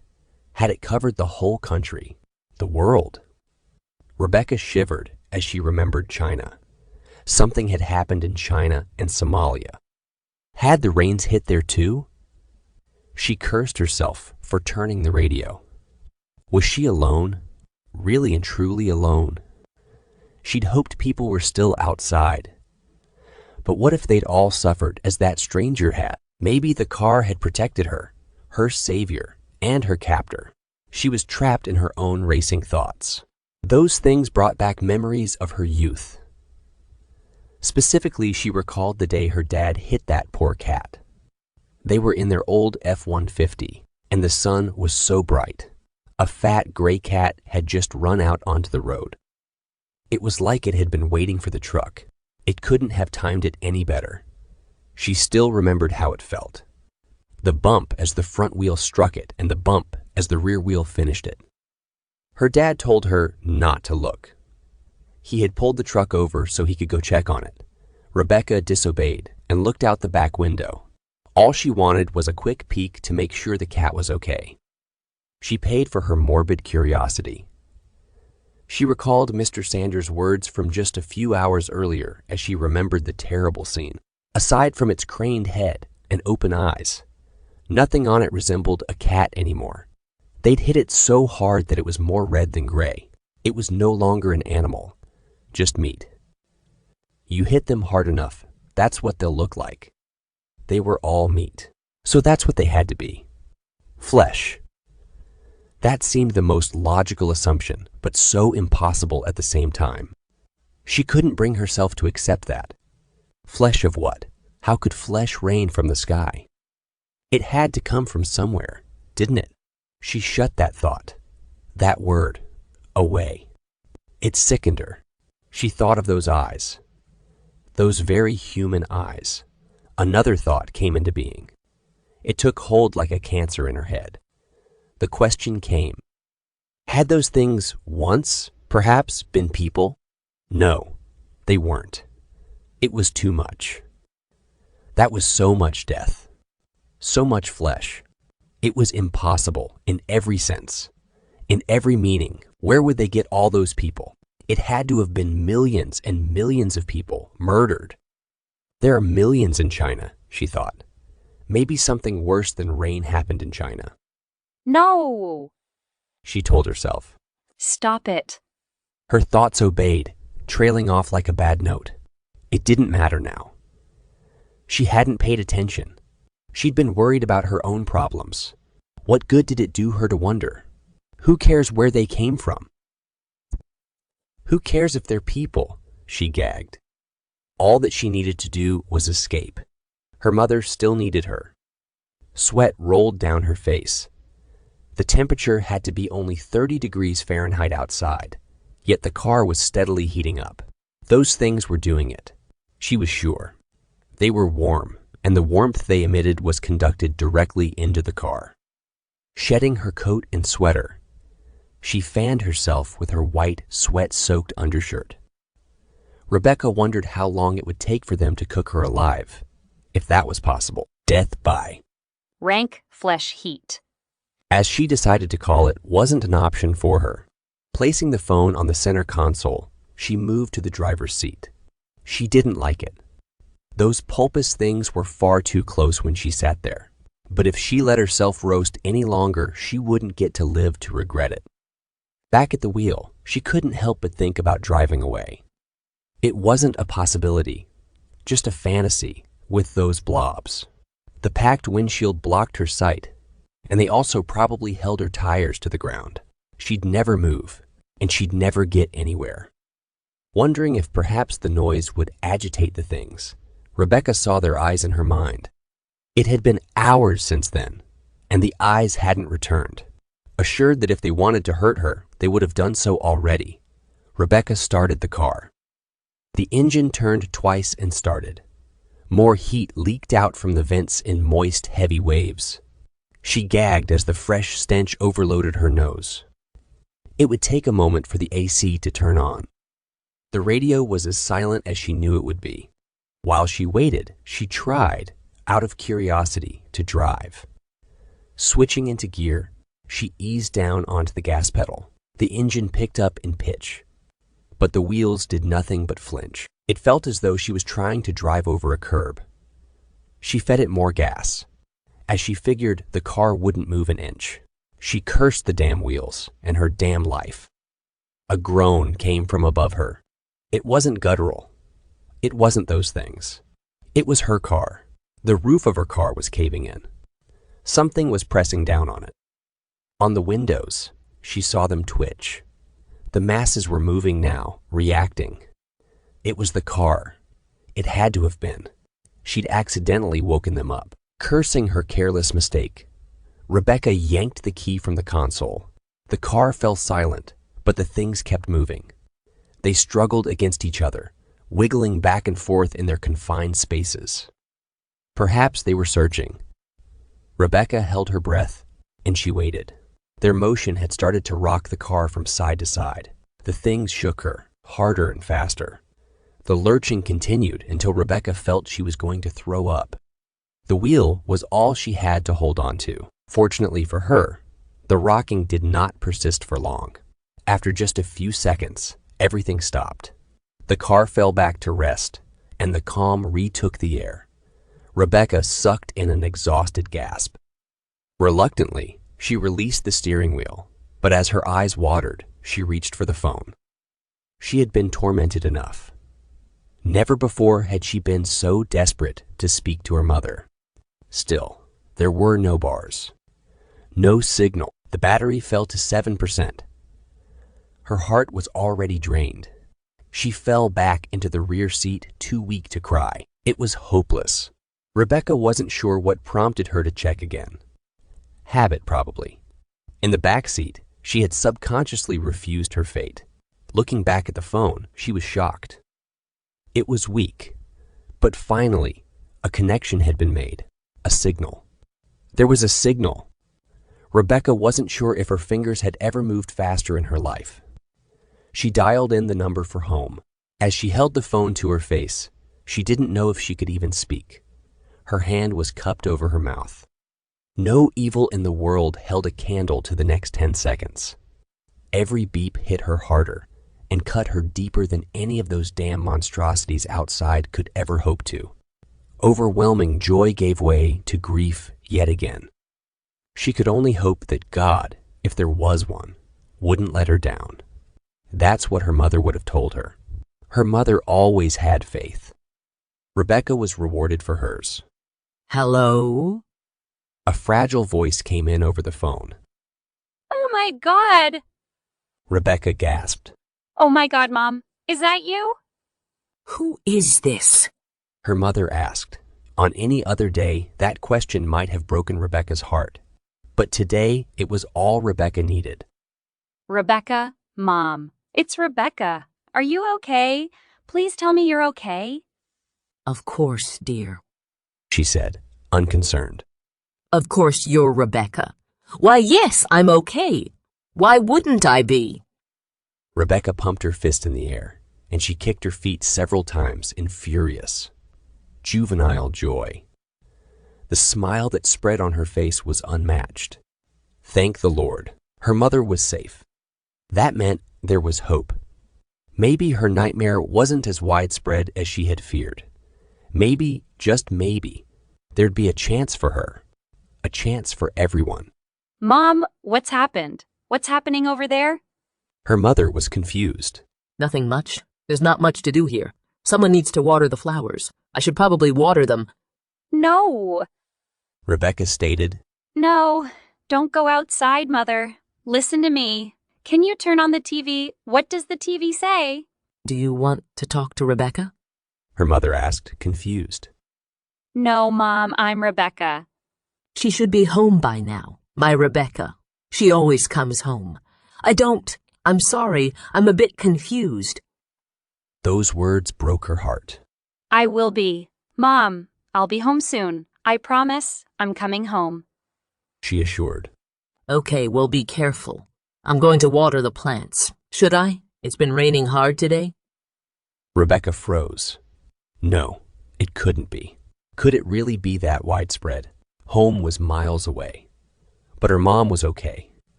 Had it covered the whole country? The world. Rebecca shivered as she remembered China. Something had happened in China and Somalia. Had the rains hit there too? She cursed herself for turning the radio. Was she alone? Really and truly alone? She'd hoped people were still outside. But what if they'd all suffered as that stranger had? Maybe the car had protected her, her savior, and her captor. She was trapped in her own racing thoughts. Those things brought back memories of her youth. Specifically, she recalled the day her dad hit that poor cat. They were in their old F-150, and the sun was so bright. A fat gray cat had just run out onto the road. It was like it had been waiting for the truck. It couldn't have timed it any better. She still remembered how it felt. The bump as the front wheel struck it, and the bump as the rear wheel finished it. Her dad told her not to look. He had pulled the truck over so he could go check on it. Rebecca disobeyed and looked out the back window. All she wanted was a quick peek to make sure the cat was okay. She paid for her morbid curiosity. She recalled Mr. Sanders' words from just a few hours earlier as she remembered the terrible scene. Aside from its craned head and open eyes, nothing on it resembled a cat anymore. They'd hit it so hard that it was more red than gray. It was no longer an animal, just meat. You hit them hard enough, that's what they'll look like. They were all meat, so that's what they had to be. Flesh. That seemed the most logical assumption, but so impossible at the same time. She couldn't bring herself to accept that. Flesh of what? How could flesh rain from the sky? It had to come from somewhere, didn't it? She shut that thought, that word, away. It sickened her. She thought of those eyes, those very human eyes. Another thought came into being. It took hold like a cancer in her head. The question came, had those things once, perhaps, been people? No, they weren't. It was too much. That was so much death, so much flesh. It was impossible in every sense, in every meaning. Where would they get all those people? It had to have been millions and millions of people murdered. There are millions in China, she thought. Maybe something worse than rain happened in China. No! She told herself. Stop it. Her thoughts obeyed, trailing off like a bad note. It didn't matter now. She hadn't paid attention. She'd been worried about her own problems. What good did it do her to wonder? Who cares where they came from? Who cares if they're people? She gagged. All that she needed to do was escape. Her mother still needed her. Sweat rolled down her face. The temperature had to be only 30 degrees Fahrenheit outside, yet the car was steadily heating up. Those things were doing it. She was sure. They were warm, and the warmth they emitted was conducted directly into the car. Shedding her coat and sweater, she fanned herself with her white, sweat-soaked undershirt. Rebecca wondered how long it would take for them to cook her alive, if that was possible. Death by Rank flesh heat. as she decided to call it, wasn't an option for her. Placing the phone on the center console, she moved to the driver's seat. She didn't like it. Those pulpous things were far too close when she sat there. But if she let herself roast any longer, she wouldn't get to live to regret it. Back at the wheel, she couldn't help but think about driving away. It wasn't a possibility, just a fantasy with those blobs. The packed windshield blocked her sight, and they also probably held her tires to the ground. She'd never move, and she'd never get anywhere. Wondering if perhaps the noise would agitate the things, Rebecca saw their eyes in her mind. It had been hours since then, and the eyes hadn't returned. Assured that if they wanted to hurt her, they would have done so already, Rebecca started the car. The engine turned twice and started. More heat leaked out from the vents in moist, heavy waves. She gagged as the fresh stench overloaded her nose. It would take a moment for the AC to turn on. The radio was as silent as she knew it would be. While she waited, she tried, out of curiosity, to drive. Switching into gear, she eased down onto the gas pedal. The engine picked up in pitch, but the wheels did nothing but flinch. It felt as though she was trying to drive over a curb. She fed it more gas, as she figured the car wouldn't move an inch. She cursed the damn wheels and her damn life. A groan came from above her. It wasn't guttural. It wasn't those things. It was her car. The roof of her car was caving in. Something was pressing down on it. On the windows, she saw them twitch. The masses were moving now, reacting. It was the car. It had to have been. She'd accidentally woken them up. Cursing her careless mistake, Rebecca yanked the key from the console. The car fell silent, but the things kept moving. They struggled against each other, wiggling back and forth in their confined spaces. Perhaps they were searching. Rebecca held her breath, and she waited. Their motion had started to rock the car from side to side. The things shook her, harder and faster. The lurching continued until Rebecca felt she was going to throw up. The wheel was all she had to hold on to. Fortunately for her, the rocking did not persist for long. After just a few seconds, everything stopped. The car fell back to rest, and the calm retook the air. Rebecca sucked in an exhausted gasp. Reluctantly, she released the steering wheel, but as her eyes watered, she reached for the phone. She had been tormented enough. Never before had she been so desperate to speak to her mother. Still, there were no bars. No signal. The battery fell to 7%. Her heart was already drained. She fell back into the rear seat, too weak to cry. It was hopeless. Rebecca wasn't sure what prompted her to check again. Habit, probably. In the back seat, she had subconsciously refused her fate. Looking back at the phone, she was shocked. It was weak, but finally, a connection had been made. A signal. There was a signal. Rebecca wasn't sure if her fingers had ever moved faster in her life. She dialed in the number for home. As she held the phone to her face, she didn't know if she could even speak. Her hand was cupped over her mouth. No evil in the world held a candle to the next 10 seconds. Every beep hit her harder and cut her deeper than any of those damn monstrosities outside could ever hope to. Overwhelming joy gave way to grief yet again. She could only hope that God, if there was one, wouldn't let her down. That's what her mother would have told her. Her mother always had faith. Rebecca was rewarded for hers. Hello? A fragile voice came in over the phone. Oh my God! Rebecca gasped. Oh my God, Mom. Is that you? Who is this? Her mother asked. On any other day, that question might have broken Rebecca's heart. But today, it was all Rebecca needed. Rebecca, Mom. It's Rebecca. Are you okay? Please tell me you're okay. Of course, dear. She said, unconcerned. Of course you're Rebecca. Why, yes, I'm okay. Why wouldn't I be? Rebecca pumped her fist in the air, and she kicked her feet several times in furious, juvenile joy. The smile that spread on her face was unmatched. Thank the Lord, her mother was safe. That meant there was hope. Maybe her nightmare wasn't as widespread as she had feared. Maybe, just maybe, there'd be a chance for her. A chance for everyone. Mom, what's happened? What's happening over there? Her mother was confused. Nothing much. There's not much to do here. Someone needs to water the flowers. I should probably water them. No. Rebecca stated. No. Don't go outside, Mother. Listen to me. Can you turn on the TV? What does the TV say? Do you want to talk to Rebecca? Her mother asked, confused. No, Mom, I'm Rebecca. She should be home by now. My Rebecca. She always comes home. I'm sorry. I'm a bit confused. Those words broke her heart. I will be. Mom, I'll be home soon. I promise I'm coming home. She assured. Okay, well, be careful. I'm going to water the plants. Should I? It's been raining hard today. Rebecca froze. No, it couldn't be. Could it really be that widespread? Home was miles away. But her mom was okay.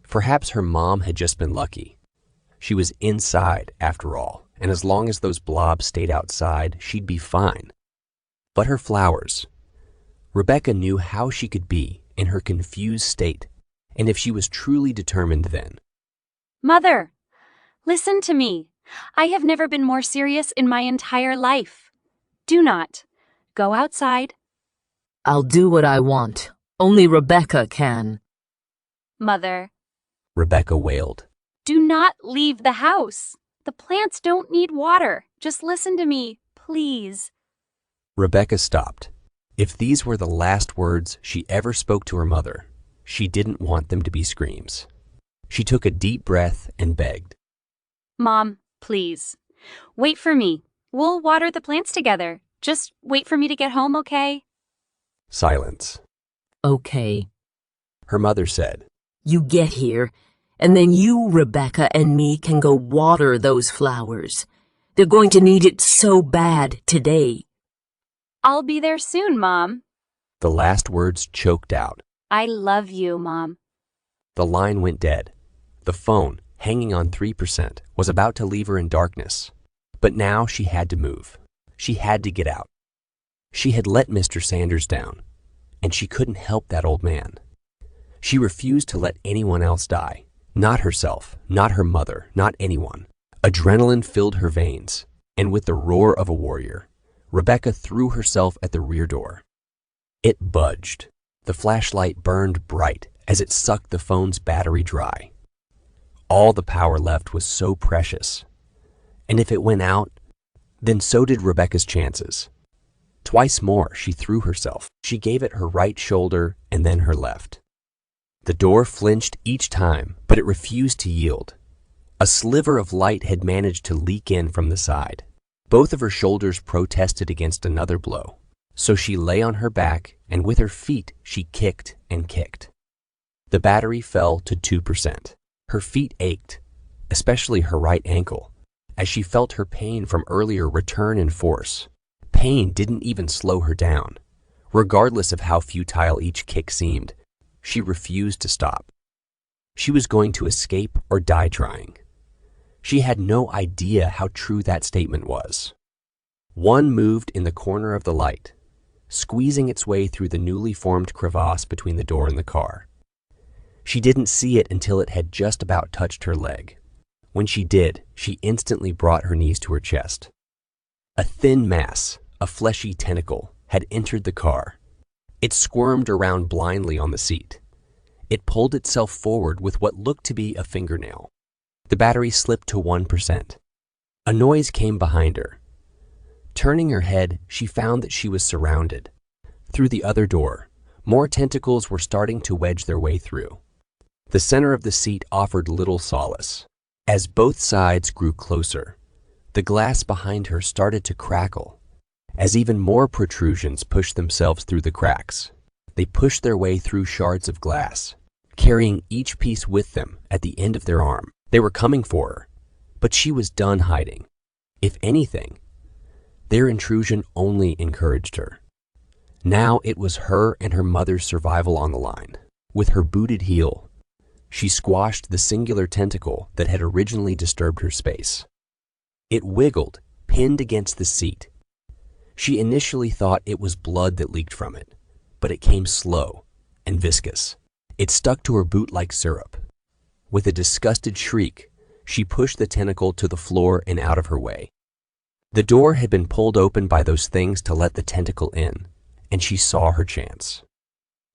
Perhaps her mom had just been lucky. She was inside, after all, and as long as those blobs stayed outside, she'd be fine. But her flowers. Rebecca knew how she could be in her confused state, and if she was truly determined then. Mother, listen to me. I have never been more serious in my entire life. Do not go outside. I'll do what I want. Only Rebecca can. Mother, Rebecca wailed. do not leave the house. The plants don't need water. Just listen to me, please. Rebecca stopped. If these were the last words she ever spoke to her mother, she didn't want them to be screams. She took a deep breath and begged. Mom, please. Wait for me. We'll water the plants together. Just wait for me to get home, okay? Silence. Okay. Her mother said. You get here, and then you, Rebecca, and me can go water those flowers. They're going to need it so bad today. I'll be there soon, Mom. The last words choked out. I love you, Mom. The line went dead. The phone, hanging on 3%, was about to leave her in darkness. But now she had to move. She had to get out. She had let Mr. Sanders down, and she couldn't help that old man. She refused to let anyone else die. Not herself, not her mother, not anyone. Adrenaline filled her veins, and with the roar of a warrior, Rebecca threw herself at the rear door. It budged. The flashlight burned bright as it sucked the phone's battery dry. All the power left was so precious. And if it went out, then so did Rebecca's chances. Twice more she threw herself. She gave it her right shoulder and then her left. The door flinched each time, but it refused to yield. A sliver of light had managed to leak in from the side. Both of her shoulders protested against another blow. So she lay on her back, and with her feet she kicked and kicked. The battery fell to 2%. Her feet ached, especially her right ankle, as she felt her pain from earlier return in force. Pain didn't even slow her down. Regardless of how futile each kick seemed, she refused to stop. She was going to escape or die trying. She had no idea how true that statement was. One moved in the corner of the light, squeezing its way through the newly formed crevasse between the door and the car. She didn't see it until it had just about touched her leg. When she did, she instantly brought her knees to her chest. A thin mass, a fleshy tentacle, had entered the car. It squirmed around blindly on the seat. It pulled itself forward with what looked to be a fingernail. The battery slipped to 1%. A noise came behind her. Turning her head, she found that she was surrounded. Through the other door, more tentacles were starting to wedge their way through. The center of the seat offered little solace. As both sides grew closer, the glass behind her started to crackle. As even more protrusions pushed themselves through the cracks, they pushed their way through shards of glass, carrying each piece with them at the end of their arm. They were coming for her, but she was done hiding. If anything, their intrusion only encouraged her. Now it was her and her mother's survival on the line. With her booted heel, she squashed the singular tentacle that had originally disturbed her space. It wiggled, pinned against the seat. She initially thought it was blood that leaked from it, but it came slow and viscous. It stuck to her boot like syrup. With a disgusted shriek, she pushed the tentacle to the floor and out of her way. The door had been pulled open by those things to let the tentacle in, and she saw her chance.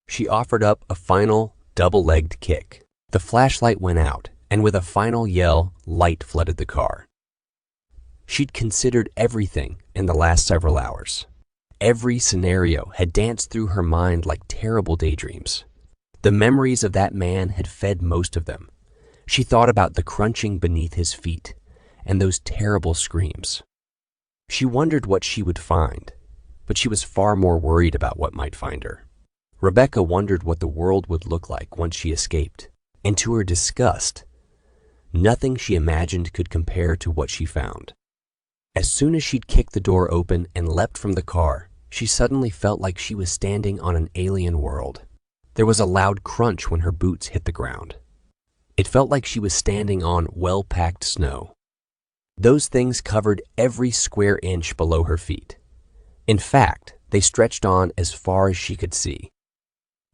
She offered up a final, double-legged kick. The flashlight went out, and with a final yell, light flooded the car. She'd considered everything in the last several hours. Every scenario had danced through her mind like terrible daydreams. The memories of that man had fed most of them. She thought about the crunching beneath his feet and those terrible screams. She wondered what she would find, but she was far more worried about what might find her. Rebecca wondered what the world would look like once she escaped, and to her disgust, nothing she imagined could compare to what she found. As soon as she'd kicked the door open and leapt from the car, she suddenly felt like she was standing on an alien world. There was a loud crunch when her boots hit the ground. It felt like she was standing on well-packed snow. Those things covered every square inch below her feet. In fact, they stretched on as far as she could see.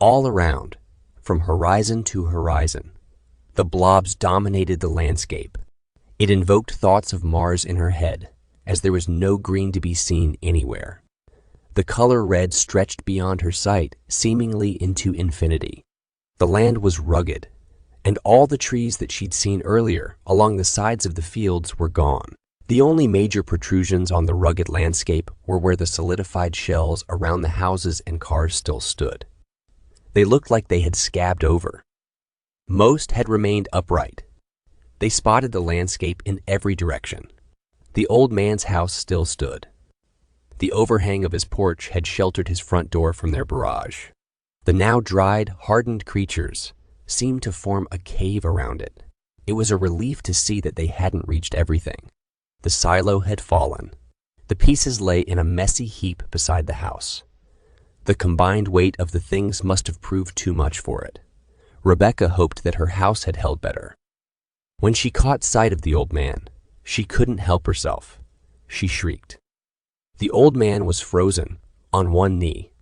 All around, from horizon to horizon, the blobs dominated the landscape. It invoked thoughts of Mars in her head, as there was no green to be seen anywhere. The color red stretched beyond her sight, seemingly into infinity. The land was rugged, and all the trees that she'd seen earlier along the sides of the fields were gone. The only major protrusions on the rugged landscape were where the solidified shells around the houses and cars still stood. They looked like they had scabbed over. Most had remained upright. They spotted the landscape in every direction. The old man's house still stood. The overhang of his porch had sheltered his front door from their barrage. The now dried, hardened creatures seemed to form a cave around it. It was a relief to see that they hadn't reached everything. The silo had fallen. The pieces lay in a messy heap beside the house. The combined weight of the things must have proved too much for it. Rebecca hoped that her house had held better. When she caught sight of the old man, she couldn't help herself. She shrieked. The old man was frozen, on one knee.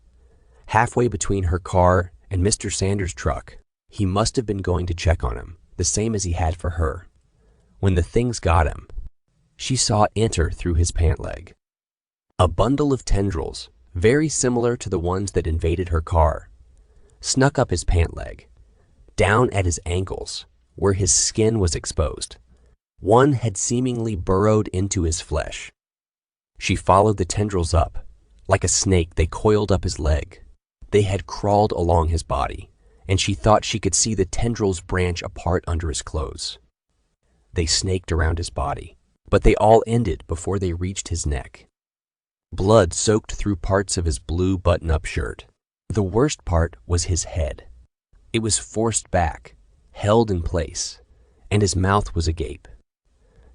Halfway between her car and Mr. Sanders' truck, he must have been going to check on him, the same as he had for her. When the things got him, she saw enter through his pant leg a bundle of tendrils, very similar to the ones that invaded her car, snuck up his pant leg, down at his ankles, where his skin was exposed. One had seemingly burrowed into his flesh. She followed the tendrils up. Like a snake, they coiled up his leg. They had crawled along his body, and she thought she could see the tendrils branch apart under his clothes. They snaked around his body, but they all ended before they reached his neck. Blood soaked through parts of his blue button-up shirt. The worst part was his head. It was forced back, held in place, and his mouth was agape.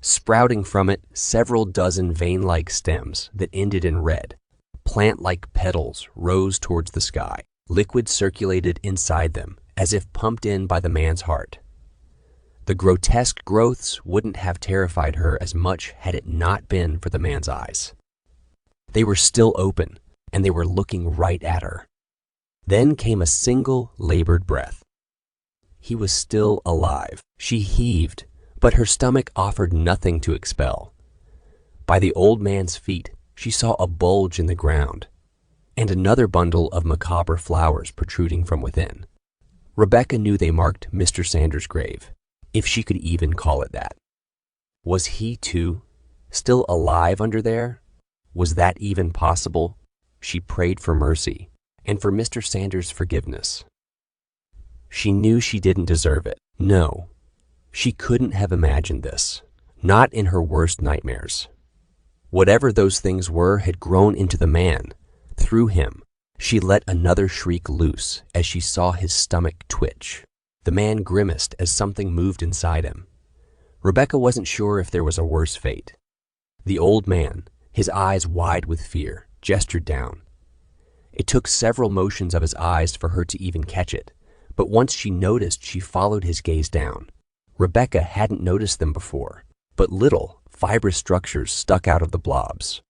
Sprouting from it, several dozen vein-like stems that ended in red, plant-like petals rose towards the sky. Liquid circulated inside them, as if pumped in by the man's heart. The grotesque growths wouldn't have terrified her as much had it not been for the man's eyes. They were still open, and they were looking right at her. Then came a single, labored breath. He was still alive. She heaved, but her stomach offered nothing to expel. By the old man's feet, she saw a bulge in the ground, and another bundle of macabre flowers protruding from within. Rebecca knew they marked Mr. Sanders' grave, if she could even call it that. Was he, too, still alive under there? Was that even possible? She prayed for mercy, and for Mr. Sanders' forgiveness. She knew she didn't deserve it. No, she couldn't have imagined this, not in her worst nightmares. Whatever those things were had grown into the man. Through him, she let another shriek loose as she saw his stomach twitch. The man grimaced as something moved inside him. Rebecca wasn't sure if there was a worse fate. The old man, his eyes wide with fear, gestured down. It took several motions of his eyes for her to even catch it, but once she noticed, she followed his gaze down. Rebecca hadn't noticed them before, but little, fibrous structures stuck out of the blobs.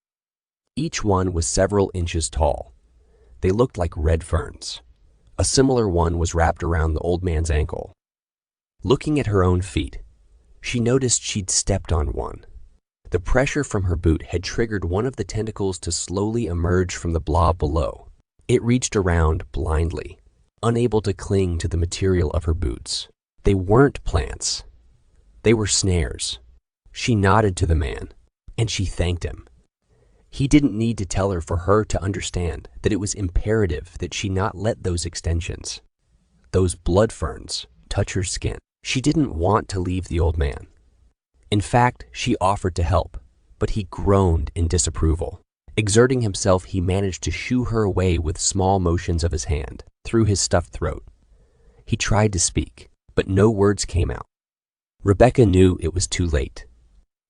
Each one was several inches tall. They looked like red ferns. A similar one was wrapped around the old man's ankle. Looking at her own feet, she noticed she'd stepped on one. The pressure from her boot had triggered one of the tentacles to slowly emerge from the blob below. It reached around blindly, unable to cling to the material of her boots. They weren't plants. They were snares. She nodded to the man, and she thanked him. He didn't need to tell her for her to understand that it was imperative that she not let those extensions, those blood ferns, touch her skin. She didn't want to leave the old man. In fact, she offered to help, but he groaned in disapproval. Exerting himself, he managed to shoo her away with small motions of his hand through his stuffed throat. He tried to speak, but no words came out. Rebecca knew it was too late.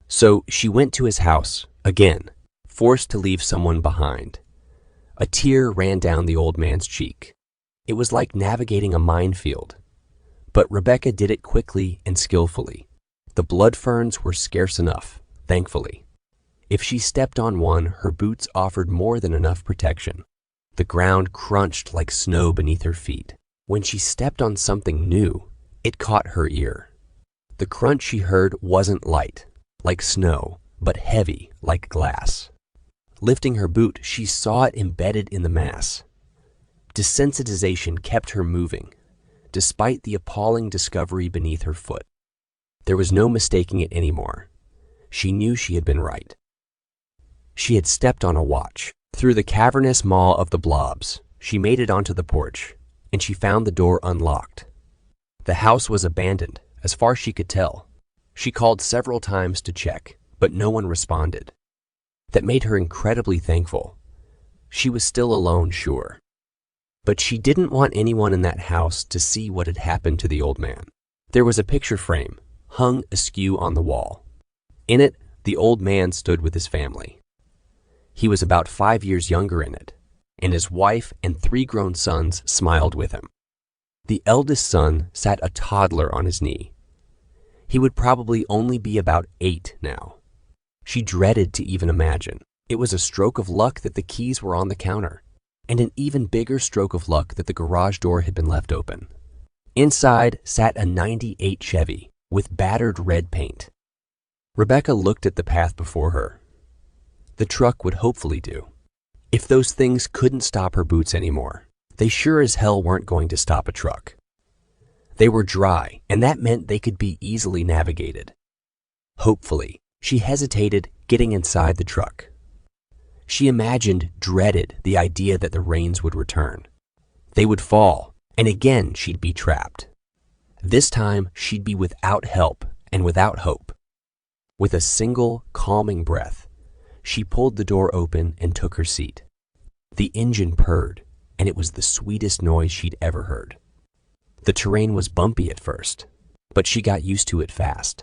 So she went to his house, again, forced to leave someone behind. A tear ran down the old man's cheek. It was like navigating a minefield. But Rebecca did it quickly and skillfully. The blood ferns were scarce enough, thankfully. If she stepped on one, her boots offered more than enough protection. The ground crunched like snow beneath her feet. When she stepped on something new, it caught her ear. The crunch she heard wasn't light, like snow, but heavy, like glass. Lifting her boot, she saw it embedded in the mass. Desensitization kept her moving, despite the appalling discovery beneath her foot. There was no mistaking it anymore. She knew she had been right. She had stepped on a watch. Through the cavernous maw of the blobs, she made it onto the porch, and she found the door unlocked. The house was abandoned, as far as she could tell. She called several times to check, but no one responded. That made her incredibly thankful. She was still alone, sure. But she didn't want anyone in that house to see what had happened to the old man. There was a picture frame, hung askew on the wall. In it, the old man stood with his family. He was about 5 years younger in it, and his wife and 3 grown sons smiled with him. The eldest son sat a toddler on his knee. He would probably only be about 8 now. She dreaded to even imagine. It was a stroke of luck that the keys were on the counter, and an even bigger stroke of luck that the garage door had been left open. Inside sat a '98 Chevy with battered red paint. Rebecca looked at the path before her. The truck would hopefully do. If those things couldn't stop her boots anymore, they sure as hell weren't going to stop a truck. They were dry, and that meant they could be easily navigated. Hopefully. She hesitated, getting inside the truck. She imagined, dreaded, the idea that the reins would return. They would fall, and again she'd be trapped. This time she'd be without help and without hope. With a single, calming breath, she pulled the door open and took her seat. The engine purred, and it was the sweetest noise she'd ever heard. The terrain was bumpy at first, but she got used to it fast.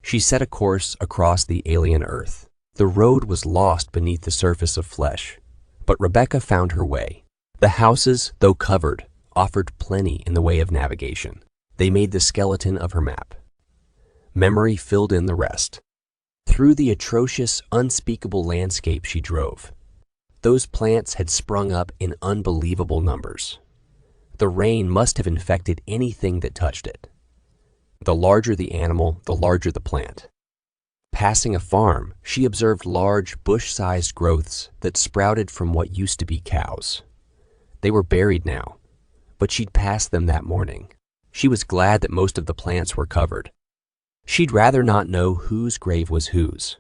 She set a course across the alien earth. The road was lost beneath the surface of flesh, but Rebecca found her way. The houses, though covered, offered plenty in the way of navigation. They made the skeleton of her map. Memory filled in the rest. Through the atrocious, unspeakable landscape she drove. Those plants had sprung up in unbelievable numbers. The rain must have infected anything that touched it. The larger the animal, the larger the plant. Passing a farm, she observed large, bush-sized growths that sprouted from what used to be cows. They were buried now, but she'd passed them that morning. She was glad that most of the plants were covered. She'd rather not know whose grave was whose.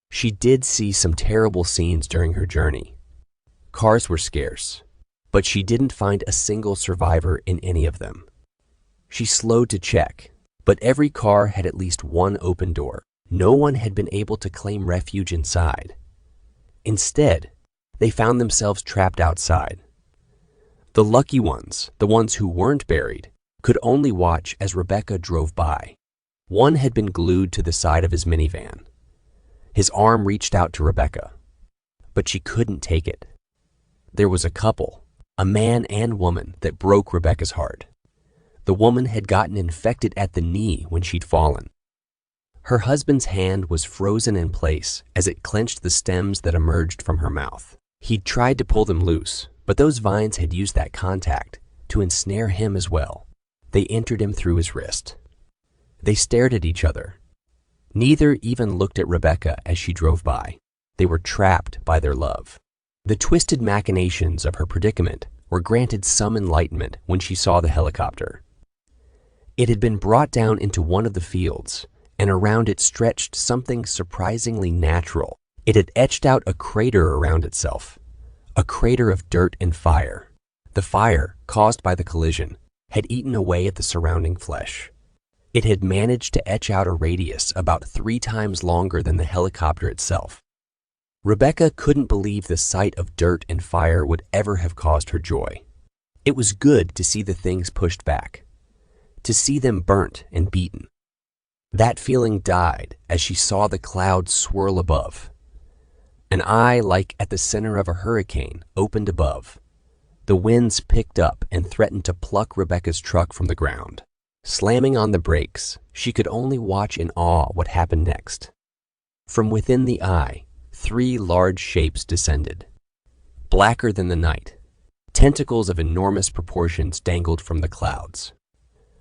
She did see some terrible scenes during her journey. Cars were scarce, but she didn't find a single survivor in any of them. She slowed to check, but every car had at least one open door. No one had been able to claim refuge inside. Instead, they found themselves trapped outside. The lucky ones, the ones who weren't buried, could only watch as Rebecca drove by. One had been glued to the side of his minivan. His arm reached out to Rebecca, but she couldn't take it. There was a couple, a man and woman, that broke Rebecca's heart. The woman had gotten infected at the knee when she'd fallen. Her husband's hand was frozen in place as it clenched the stems that emerged from her mouth. He'd tried to pull them loose, but those vines had used that contact to ensnare him as well. They entered him through his wrist. They stared at each other. Neither even looked at Rebecca as she drove by. They were trapped by their love. The twisted machinations of her predicament were granted some enlightenment when she saw the helicopter. It had been brought down into one of the fields, and around it stretched something surprisingly natural. It had etched out a crater around itself, a crater of dirt and fire. The fire, caused by the collision, had eaten away at the surrounding flesh. It had managed to etch out a radius about 3 times longer than the helicopter itself. Rebecca couldn't believe the sight of dirt and fire would ever have caused her joy. It was good to see the things pushed back, to see them burnt and beaten. That feeling died as she saw the clouds swirl above. An eye, like at the center of a hurricane, opened above. The winds picked up and threatened to pluck Rebecca's truck from the ground. Slamming on the brakes, she could only watch in awe what happened next. From within the eye, 3 large shapes descended. Blacker than the night, tentacles of enormous proportions dangled from the clouds.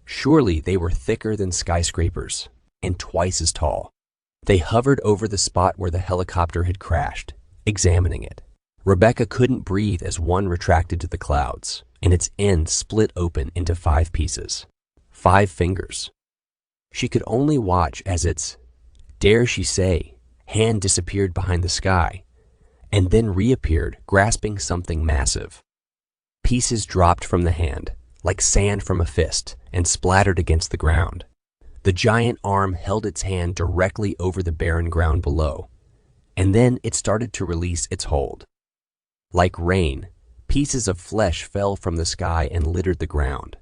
Surely they were thicker than skyscrapers and twice as tall. They hovered over the spot where the helicopter had crashed, examining it. Rebecca couldn't breathe as one retracted to the clouds, and its end split open into 5 pieces. 5 fingers. She could only watch as its, dare she say, hand disappeared behind the sky, and then reappeared grasping something massive. Pieces dropped from the hand, like sand from a fist, and splattered against the ground. The giant arm held its hand directly over the barren ground below, and then it started to release its hold. Like rain, pieces of flesh fell from the sky and littered the ground.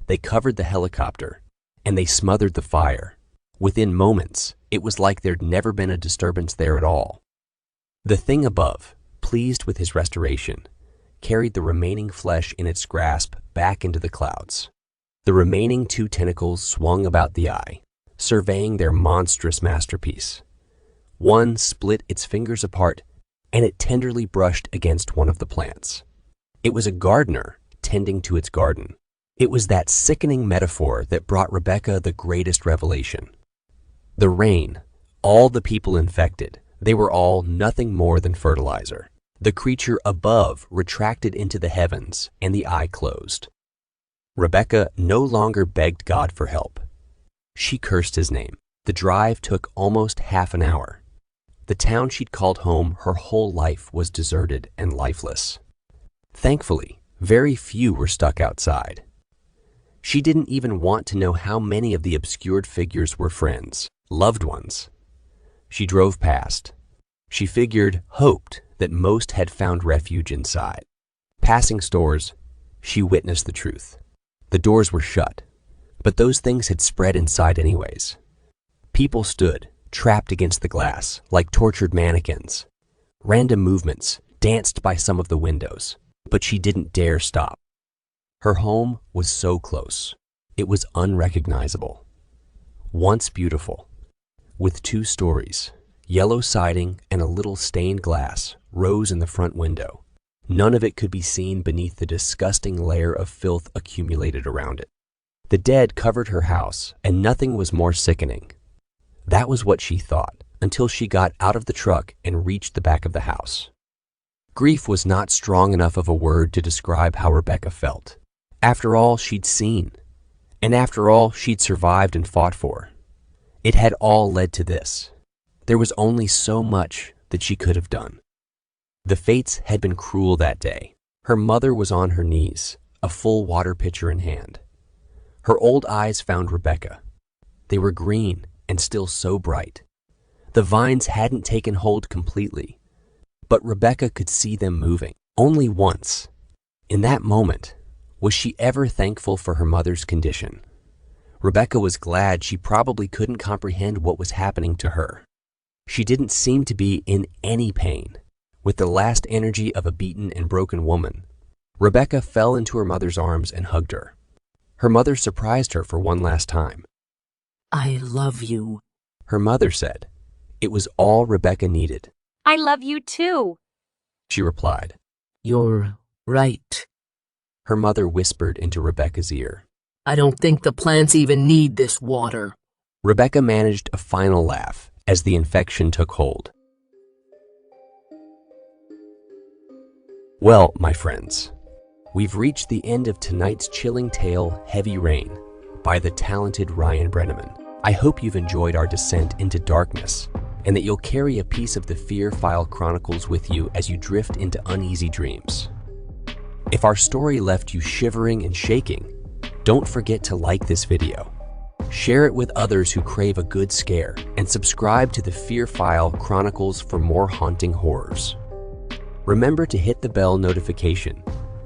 They covered the helicopter, and they smothered the fire. Within moments, it was like there'd never been a disturbance there at all. The thing above, pleased with his restoration, carried the remaining flesh in its grasp back into the clouds. The remaining 2 tentacles swung about the eye, surveying their monstrous masterpiece. One split its fingers apart, and it tenderly brushed against one of the plants. It was a gardener tending to its garden. It was that sickening metaphor that brought Rebecca the greatest revelation. The rain, all the people infected, they were all nothing more than fertilizer. The creature above retracted into the heavens, and the eye closed. Rebecca no longer begged God for help. She cursed his name. The drive took almost half an hour. The town she'd called home her whole life was deserted and lifeless. Thankfully, very few were stuck outside. She didn't even want to know how many of the obscured figures were friends, loved ones. She drove past. She hoped that most had found refuge inside. Passing stores, she witnessed the truth. The doors were shut, but those things had spread inside anyways. People stood, trapped against the glass, like tortured mannequins. Random movements danced by some of the windows, but she didn't dare stop. Her home was so close. It was unrecognizable. Once beautiful, with 2 stories, yellow siding and a little stained glass rose in the front window. None of it could be seen beneath the disgusting layer of filth accumulated around it. The dead covered her house, and nothing was more sickening. That was what she thought, until she got out of the truck and reached the back of the house. Grief was not strong enough of a word to describe how Rebecca felt. After all she'd seen, and after all she'd survived and fought for. It had all led to this. There was only so much that she could have done. The fates had been cruel that day. Her mother was on her knees, a full water pitcher in hand. Her old eyes found Rebecca. They were green and still so bright. The vines hadn't taken hold completely, but Rebecca could see them moving. Only once. In that moment, was she ever thankful for her mother's condition? Rebecca was glad she probably couldn't comprehend what was happening to her. She didn't seem to be in any pain. With the last energy of a beaten and broken woman, Rebecca fell into her mother's arms and hugged her. Her mother surprised her for one last time. I love you, Her mother said. It was all Rebecca needed. I love you too. She replied. You're right. Her mother whispered into Rebecca's ear. I don't think the plants even need this water. Rebecca managed a final laugh as the infection took hold. Well, my friends, we've reached the end of tonight's chilling tale, Heavy Rain, by the talented Ryan Brennaman. I hope you've enjoyed our descent into darkness, and that you'll carry a piece of the Fear File Chronicles with you as you drift into uneasy dreams. If our story left you shivering and shaking, don't forget to like this video, share it with others who crave a good scare, and subscribe to the Fear File Chronicles for more haunting horrors. Remember to hit the bell notification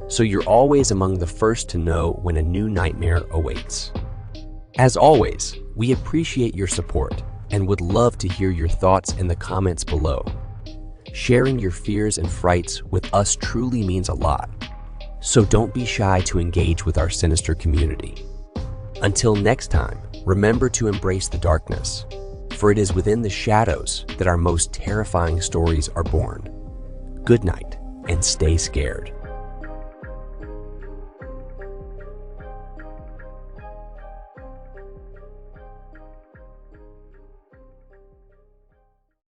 so you're always among the first to know when a new nightmare awaits. As always, we appreciate your support and would love to hear your thoughts in the comments below. Sharing your fears and frights with us truly means a lot, so don't be shy to engage with our sinister community. Until next time, remember to embrace the darkness, for it is within the shadows that our most terrifying stories are born. Good night, and stay scared.